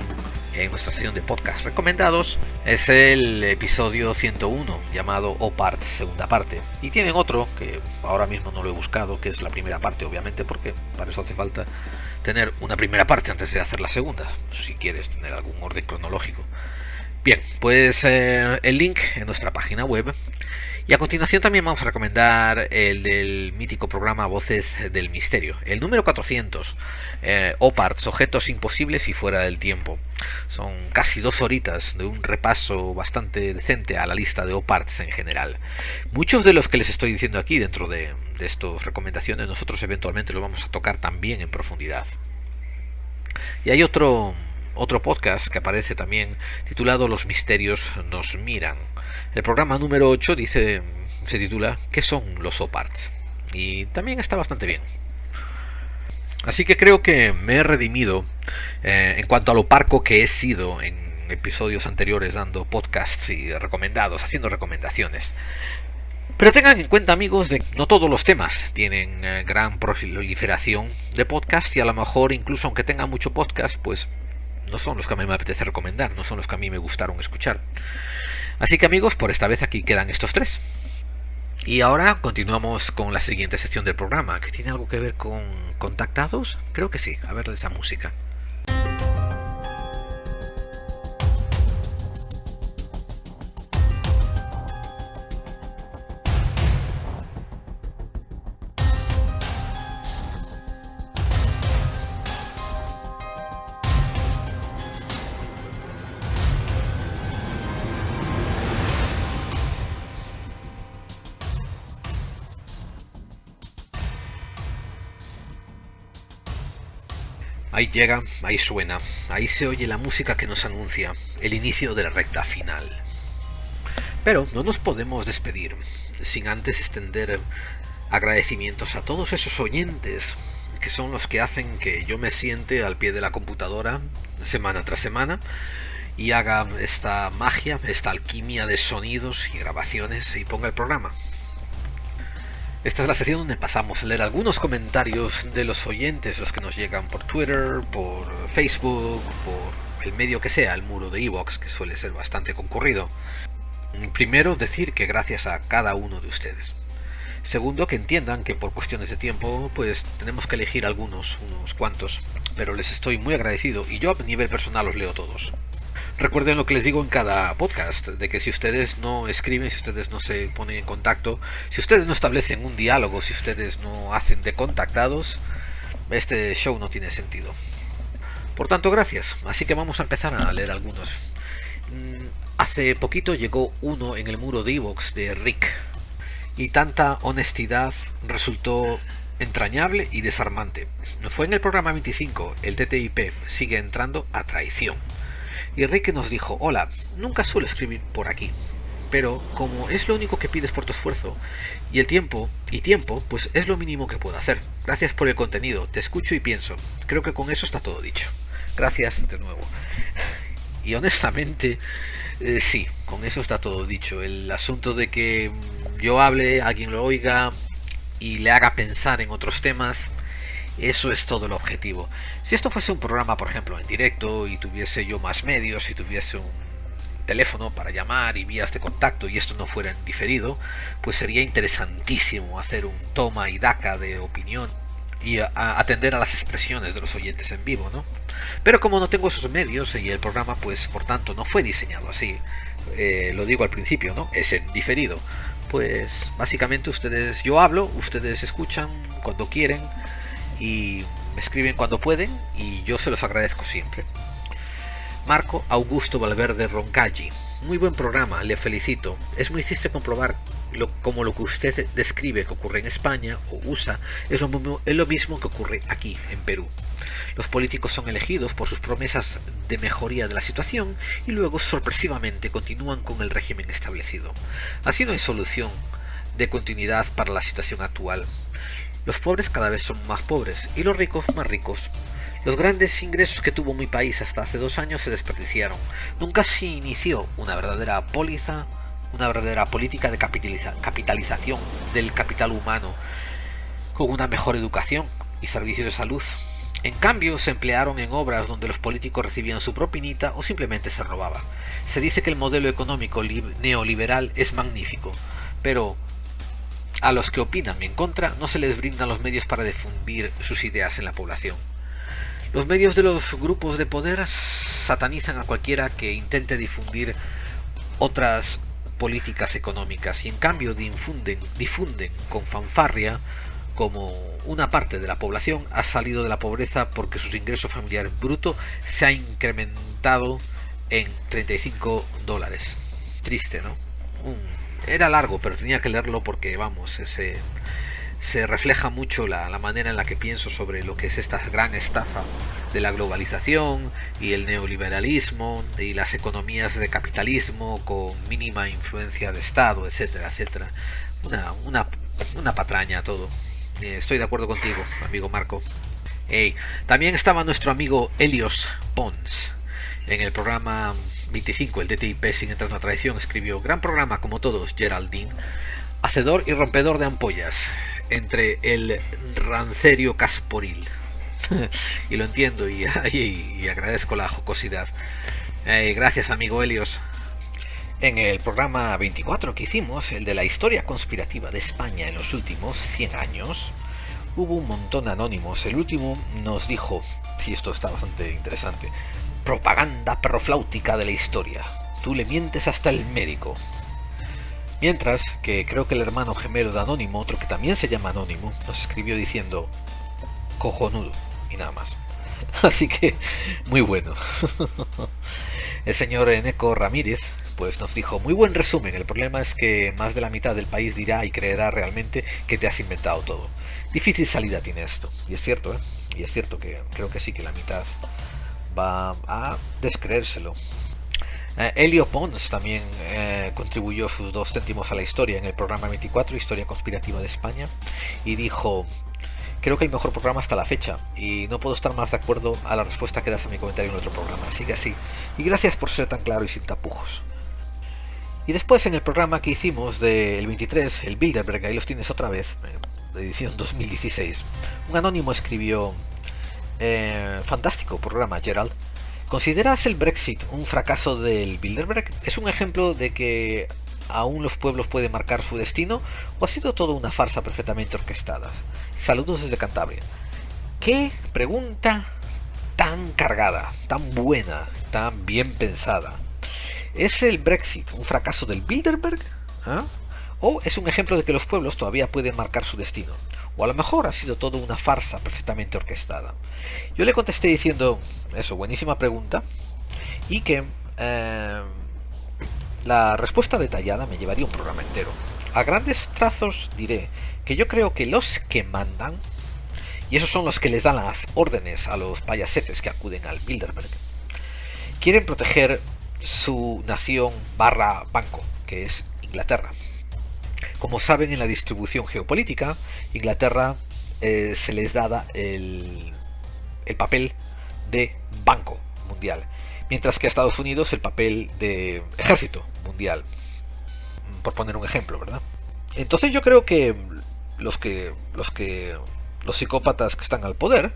en nuestra sesión de podcast recomendados es el episodio 101 llamado O-Parts segunda parte, y tienen otro que ahora mismo no lo he buscado, que es la primera parte, obviamente, porque para eso hace falta tener una primera parte antes de hacer la segunda, si quieres tener algún orden cronológico. Bien, pues el link en nuestra página web. Y a continuación también vamos a recomendar el del mítico programa Voces del Misterio, el número 400, O-Parts, objetos imposibles y fuera del tiempo. Son casi 2 horitas de un repaso bastante decente a la lista de O-Parts en general. Muchos de los que les estoy diciendo aquí dentro de estas recomendaciones nosotros eventualmente los vamos a tocar también en profundidad. Y hay otro podcast que aparece también titulado Los misterios nos miran. El programa número 8 se titula ¿Qué son los O-Parts? Y también está bastante bien. Así que creo que me he redimido en cuanto a lo parco que he sido en episodios anteriores dando podcasts y haciendo recomendaciones. Pero tengan en cuenta, amigos, de que no todos los temas tienen gran proliferación de podcast, y a lo mejor incluso aunque tengan mucho podcast, pues no son los que a mí me apetece recomendar, no son los que a mí me gustaron escuchar. Así que, amigos, por esta vez aquí quedan estos 3. Y ahora continuamos con la siguiente sección del programa, que tiene algo que ver con contactados. Creo que sí, a ver esa música. Ahí llega, ahí suena, ahí se oye la música que nos anuncia el inicio de la recta final. Pero no nos podemos despedir sin antes extender agradecimientos a todos esos oyentes que son los que hacen que yo me siente al pie de la computadora semana tras semana y haga esta magia, esta alquimia de sonidos y grabaciones y ponga el programa. Esta es la sección donde pasamos a leer algunos comentarios de los oyentes, los que nos llegan por Twitter, por Facebook, por el medio que sea, el muro de iVoox, que suele ser bastante concurrido. Primero, decir que gracias a cada uno de ustedes. Segundo, que entiendan que por cuestiones de tiempo, pues tenemos que elegir unos cuantos, pero les estoy muy agradecido y yo a nivel personal los leo todos. Recuerden lo que les digo en cada podcast, de que si ustedes no escriben, si ustedes no se ponen en contacto, si ustedes no establecen un diálogo, si ustedes no hacen de contactados, este show no tiene sentido. Por tanto, gracias. Así que vamos a empezar a leer algunos. Hace poquito llegó uno en el muro de iVoox de Rick, y tanta honestidad resultó entrañable y desarmante. Fue en el programa 25, el TTIP sigue entrando a traición. Y Enrique nos dijo: hola, nunca suelo escribir por aquí, pero como es lo único que pides por tu esfuerzo y el tiempo, pues es lo mínimo que puedo hacer. Gracias por el contenido, te escucho y pienso. Creo que con eso está todo dicho. Gracias de nuevo. Y honestamente, sí, con eso está todo dicho. El asunto de que yo hable, alguien lo oiga y le haga pensar en otros temas, eso es todo el objetivo. Si esto fuese un programa, por ejemplo, en directo y tuviese yo más medios y tuviese un teléfono para llamar y vías de contacto y esto no fuera en diferido, pues sería interesantísimo hacer un toma y daca de opinión y atender a las expresiones de los oyentes en vivo, ¿no? Pero como no tengo esos medios y el programa, pues por tanto no fue diseñado así, lo digo al principio, ¿no? Es en diferido. Pues básicamente yo hablo, ustedes escuchan cuando quieren y me escriben cuando pueden y yo se los agradezco siempre. Marco Augusto Valverde Roncaggi: muy buen programa, le felicito. Es muy triste comprobar como lo que usted describe que ocurre en España o USA es lo mismo que ocurre aquí en Perú. Los políticos son elegidos por sus promesas de mejoría de la situación y luego sorpresivamente continúan con el régimen establecido. Así no hay solución de continuidad para la situación actual. Los pobres cada vez son más pobres y los ricos más ricos. Los grandes ingresos que tuvo mi país hasta hace 2 años se desperdiciaron. Nunca se inició una verdadera política de capitalización del capital humano con una mejor educación y servicios de salud. En cambio, se emplearon en obras donde los políticos recibían su propinita o simplemente se robaba. Se dice que el modelo económico neoliberal es magnífico, pero a los que opinan en contra no se les brindan los medios para difundir sus ideas en la población. Los medios de los grupos de poder satanizan a cualquiera que intente difundir otras políticas económicas y en cambio difunden con fanfarria como una parte de la población ha salido de la pobreza porque su ingreso familiar bruto se ha incrementado en $35. Triste, ¿no? Era largo, pero tenía que leerlo porque, vamos, se refleja mucho la manera en la que pienso sobre lo que es esta gran estafa de la globalización y el neoliberalismo y las economías de capitalismo con mínima influencia de Estado, etcétera, etcétera. Una patraña todo. Estoy de acuerdo contigo, amigo Marco. También estaba nuestro amigo Helios Pons. En el programa 25, el TTIP sin entrar en la tradición, escribió: gran programa como todos, Geraldine. Hacedor y rompedor de ampollas entre el rancerio casporil. Y lo entiendo y agradezco la jocosidad. Gracias, amigo Helios. En el programa 24 que hicimos, el de la historia conspirativa de España en los últimos 100 años, hubo un montón de anónimos. El último nos dijo, y esto está bastante interesante: propaganda perrofláutica de la historia. Tú le mientes hasta el médico. Mientras que creo que el hermano gemelo de Anónimo, otro que también se llama Anónimo, nos escribió diciendo cojonudo y nada más. Así que muy bueno. El señor Eneco Ramírez pues nos dijo: muy buen resumen, el problema es que más de la mitad del país dirá y creerá realmente que te has inventado todo. Difícil salida tiene esto. Y es cierto, y es cierto que creo que sí, que la mitad va a descreérselo. Helio Pons también contribuyó sus 2 céntimos a la historia en el programa 24, Historia Conspirativa de España, y dijo: creo que el mejor programa hasta la fecha, y no puedo estar más de acuerdo a la respuesta que das a mi comentario en otro programa. Sigue así, y gracias por ser tan claro y sin tapujos. Y después, en el programa que hicimos del 23, el Bilderberg, ahí los tienes otra vez, de edición 2016, un anónimo escribió: fantástico programa, Gerald. ¿Consideras el Brexit un fracaso del Bilderberg? ¿Es un ejemplo de que aún los pueblos pueden marcar su destino? ¿O ha sido todo una farsa perfectamente orquestada? Saludos desde Cantabria. ¡Qué pregunta tan cargada, tan buena, tan bien pensada! ¿Es el Brexit un fracaso del Bilderberg? ¿O es un ejemplo de que los pueblos todavía pueden marcar su destino? O a lo mejor ha sido todo una farsa perfectamente orquestada. Yo le contesté diciendo: eso, buenísima pregunta, y que la respuesta detallada me llevaría un programa entero. A grandes trazos diré que yo creo que los que mandan, y esos son los que les dan las órdenes a los payasetes que acuden al Bilderberg, quieren proteger su nación barra banco, que es Inglaterra. Como saben, en la distribución geopolítica, Inglaterra se les da el papel de banco mundial, mientras que a Estados Unidos el papel de ejército mundial, por poner un ejemplo, ¿verdad? Entonces yo creo que los psicópatas que están al poder,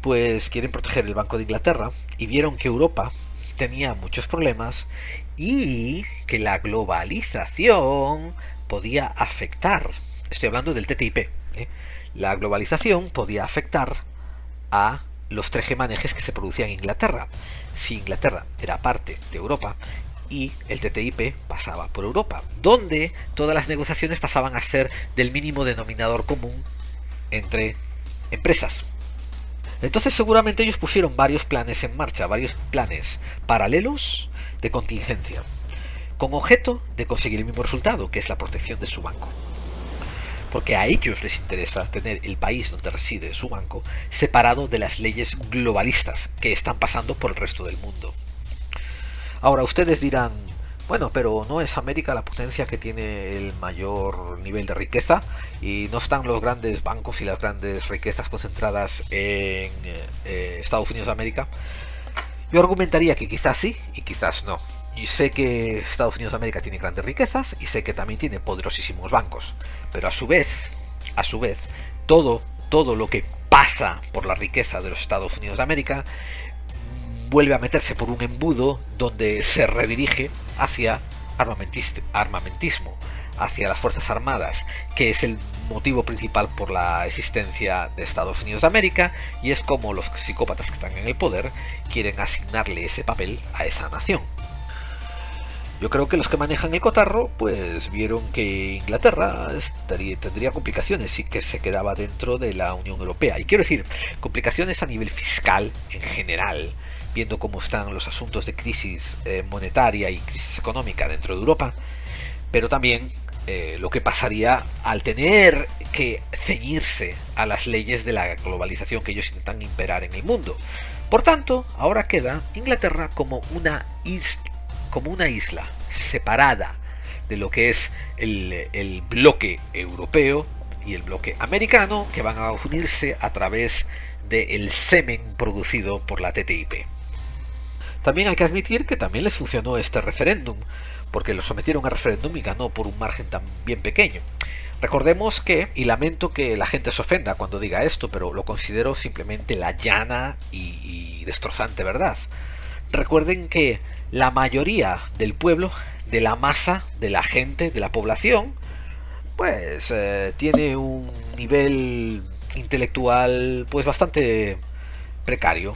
pues quieren proteger el Banco de Inglaterra y vieron que Europa tenía muchos problemas y que la globalización podía afectar. Estoy hablando del TTIP. La globalización podía afectar a los tejemanejes que se producían en Inglaterra. Si Inglaterra era parte de Europa y el TTIP pasaba por Europa, donde todas las negociaciones pasaban a ser del mínimo denominador común entre empresas. Entonces seguramente ellos pusieron varios planes en marcha, varios planes paralelos de contingencia, con objeto de conseguir el mismo resultado, que es la protección de su banco. Porque a ellos les interesa tener el país donde reside su banco separado de las leyes globalistas que están pasando por el resto del mundo. Ahora ustedes dirán, bueno, pero ¿no es América la potencia que tiene el mayor nivel de riqueza? ¿Y no están los grandes bancos y las grandes riquezas concentradas en Estados Unidos de América? Yo argumentaría que quizás sí y quizás no. Y sé que Estados Unidos de América tiene grandes riquezas y sé que también tiene poderosísimos bancos. Pero a su vez, todo lo que pasa por la riqueza de los Estados Unidos de América vuelve a meterse por un embudo donde se redirige hacia armamentismo, hacia las Fuerzas Armadas, que es el motivo principal por la existencia de Estados Unidos de América, y es como los psicópatas que están en el poder quieren asignarle ese papel a esa nación. Yo creo que los que manejan el cotarro pues vieron que Inglaterra tendría complicaciones si que se quedaba dentro de la Unión Europea. Y quiero decir, complicaciones a nivel fiscal en general, viendo cómo están los asuntos de crisis monetaria y crisis económica dentro de Europa, pero también lo que pasaría al tener que ceñirse a las leyes de la globalización que ellos intentan imperar en el mundo. Por tanto, ahora queda Inglaterra como una isla separada de lo que es el bloque europeo y el bloque americano, que van a unirse a través del semen producido por la TTIP. También hay que admitir que también les funcionó este referéndum, porque lo sometieron a referéndum y ganó por un margen también pequeño. Recordemos que, y lamento que la gente se ofenda cuando diga esto, pero lo considero simplemente la llana y destrozante verdad. Recuerden que la mayoría del pueblo, de la masa, de la gente, de la población, pues tiene un nivel intelectual pues bastante precario.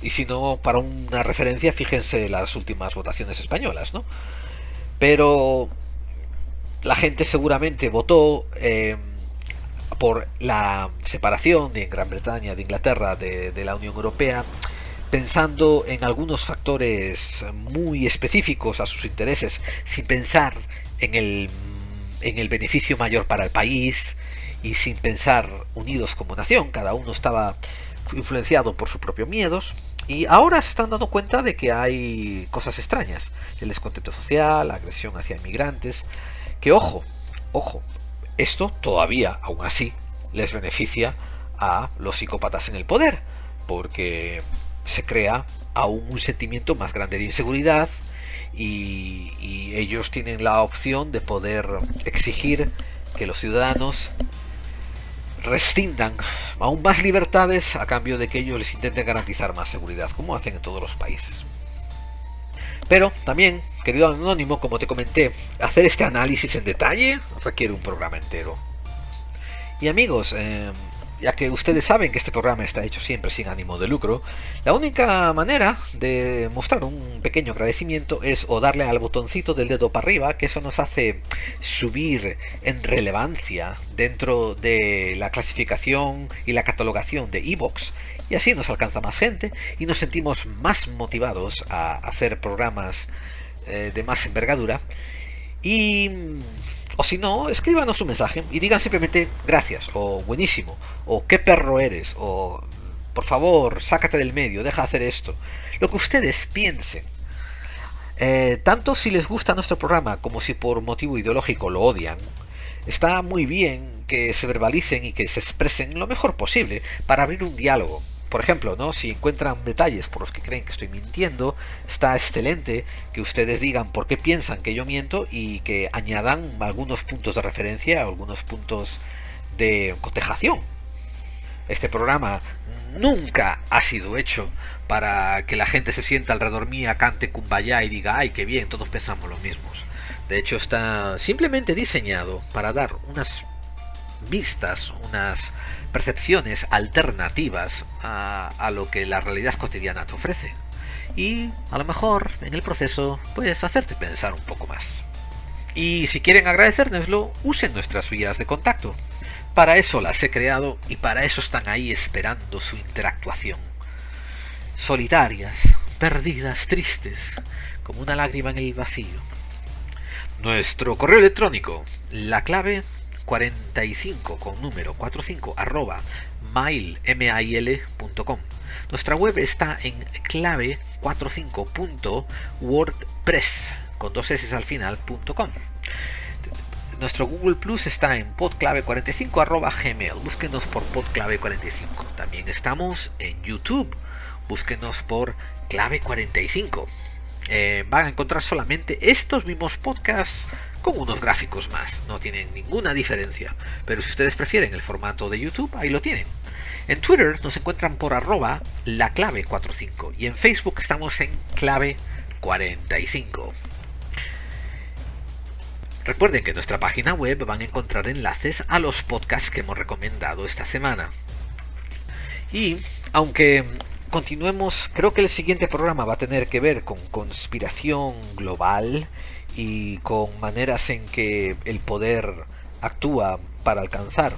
Y si no, para una referencia, fíjense las últimas votaciones españolas, ¿no? Pero la gente seguramente votó por la separación de Gran Bretaña, de Inglaterra, de la Unión Europea, pensando en algunos factores muy específicos a sus intereses, sin pensar en el beneficio mayor para el país y sin pensar unidos como nación. Cada uno estaba influenciado por sus propios miedos, y ahora se están dando cuenta de que hay cosas extrañas: el descontento social, la agresión hacia inmigrantes, que ojo, esto todavía, aún así, les beneficia a los psicópatas en el poder, porque se crea aún un sentimiento más grande de inseguridad y ellos tienen la opción de poder exigir que los ciudadanos rescindan aún más libertades a cambio de que ellos les intenten garantizar más seguridad, como hacen en todos los países. Pero también, querido anónimo, como te comenté, hacer este análisis en detalle requiere un programa entero. Y amigos, ya que ustedes saben que este programa está hecho siempre sin ánimo de lucro, la única manera de mostrar un pequeño agradecimiento es o darle al botoncito del dedo para arriba, que eso nos hace subir en relevancia dentro de la clasificación y la catalogación de iVoox, y así nos alcanza más gente y nos sentimos más motivados a hacer programas de más envergadura. Y o si no, escríbanos un mensaje y digan simplemente gracias, o buenísimo, o qué perro eres, o por favor, sácate del medio, deja de hacer esto. Lo que ustedes piensen. Tanto si les gusta nuestro programa como si por motivo ideológico lo odian, está muy bien que se verbalicen y que se expresen lo mejor posible para abrir un diálogo. Por ejemplo, ¿no? Si encuentran detalles por los que creen que estoy mintiendo, está excelente que ustedes digan por qué piensan que yo miento y que añadan algunos puntos de referencia, algunos puntos de cotejación. Este programa nunca ha sido hecho para que la gente se sienta alrededor mía, cante Kumbaya y diga, ay, qué bien, todos pensamos lo mismo. De hecho, está simplemente diseñado para dar unas vistas, unas percepciones alternativas a lo que la realidad cotidiana te ofrece. Y a lo mejor en el proceso puedes hacerte pensar un poco más. Y si quieren agradecérnoslo, usen nuestras vías de contacto. Para eso las he creado y para eso están ahí esperando su interactuación. Solitarias, perdidas, tristes, como una lágrima en el vacío. Nuestro correo electrónico, la clave 45 con número 45 arroba mail.com. Nuestra web está en clave45.wordpress con 2 s al final.com. Nuestro Google Plus está en podclave45 arroba gmail. Búsquenos por podclave45. También estamos en YouTube. Búsquenos por clave45. Van a encontrar solamente estos mismos podcasts con unos gráficos más. No tienen ninguna diferencia. Pero si ustedes prefieren el formato de YouTube, ahí lo tienen. En Twitter nos encuentran por arroba laclave45 y en Facebook estamos en clave45. Recuerden que en nuestra página web van a encontrar enlaces a los podcasts que hemos recomendado esta semana. Y aunque continuemos, creo que el siguiente programa va a tener que ver con conspiración global y con maneras en que el poder actúa para alcanzar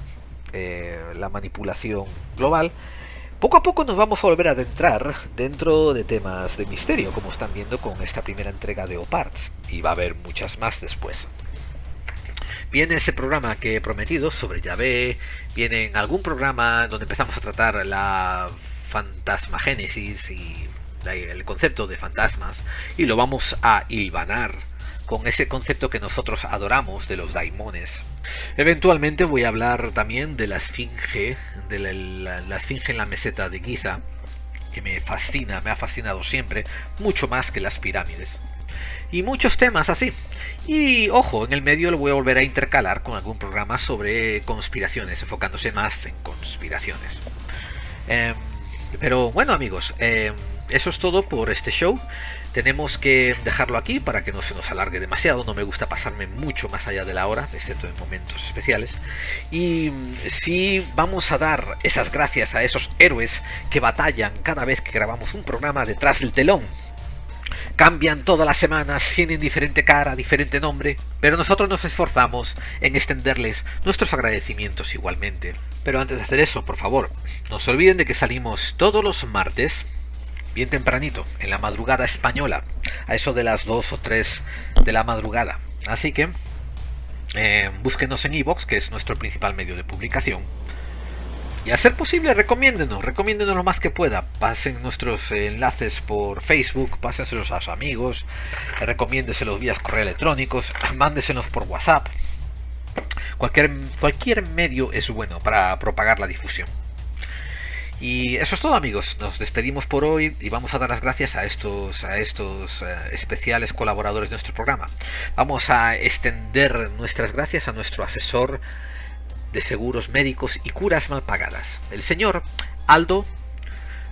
la manipulación global. Poco a poco nos vamos a volver a adentrar dentro de temas de misterio, como están viendo con esta primera entrega de Oparts, y va a haber muchas más después. Viene ese programa que he prometido sobre Yahvé, viene algún programa donde empezamos a tratar la fantasmagénesis y el concepto de fantasmas, y lo vamos a hilvanar con ese concepto que nosotros adoramos de los daimones. Eventualmente voy a hablar también de la esfinge, la esfinge en la meseta de Giza, que me fascina, me ha fascinado siempre, mucho más que las pirámides. Y muchos temas así. Y ojo, en el medio lo voy a volver a intercalar con algún programa sobre conspiraciones, enfocándose más en conspiraciones. Pero bueno, amigos, eso es todo por este show. Tenemos que dejarlo aquí para que no se nos alargue demasiado. No me gusta pasarme mucho más allá de la hora, excepto en momentos especiales. Y sí, vamos a dar esas gracias a esos héroes que batallan cada vez que grabamos un programa detrás del telón. Cambian todas las semanas, tienen diferente cara, diferente nombre, pero nosotros nos esforzamos en extenderles nuestros agradecimientos igualmente. Pero antes de hacer eso, por favor, no se olviden de que salimos todos los martes, bien tempranito, en la madrugada española, a eso de las 2 o 3 de la madrugada. Así que búsquenos en iVoox, que es nuestro principal medio de publicación. Y a ser posible, recomiéndenos lo más que pueda. Pasen nuestros enlaces por Facebook, pásenselos a sus amigos, recomiéndeselos vía correo electrónicos, mándeselos por WhatsApp. Cualquier medio es bueno para propagar la difusión. Y eso es todo, amigos. Nos despedimos por hoy y vamos a dar las gracias a estos especiales colaboradores de nuestro programa. Vamos a extender nuestras gracias a nuestro asesor de seguros médicos y curas mal pagadas, el señor Aldo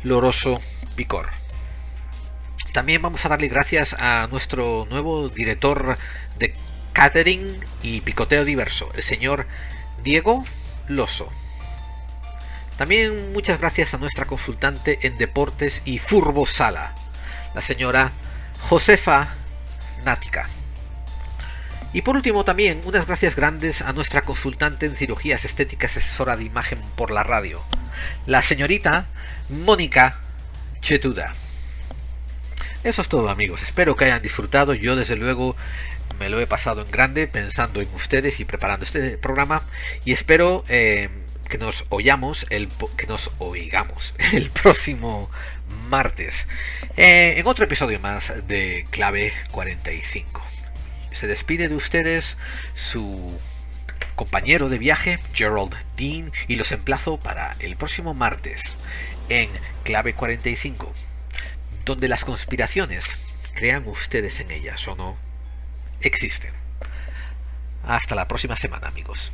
Loroso Picor. También vamos a darle gracias a nuestro nuevo director de catering y picoteo diverso, el señor Diego Loso. También muchas gracias a nuestra consultante en deportes y furbosala, la señora Josefa Nática. Y por último también unas gracias grandes a nuestra consultante en cirugías estéticas, asesora de imagen por la radio, la señorita Mónica Chetuda. Eso es todo, amigos, espero que hayan disfrutado. Yo desde luego me lo he pasado en grande pensando en ustedes y preparando este programa, y espero que nos oigamos el próximo martes en otro episodio más de Clave 45. Se despide de ustedes su compañero de viaje, Gerald Dean, y los emplazo para el próximo martes en Clave 45, donde las conspiraciones, crean ustedes en ellas o no, existen. Hasta la próxima semana, amigos.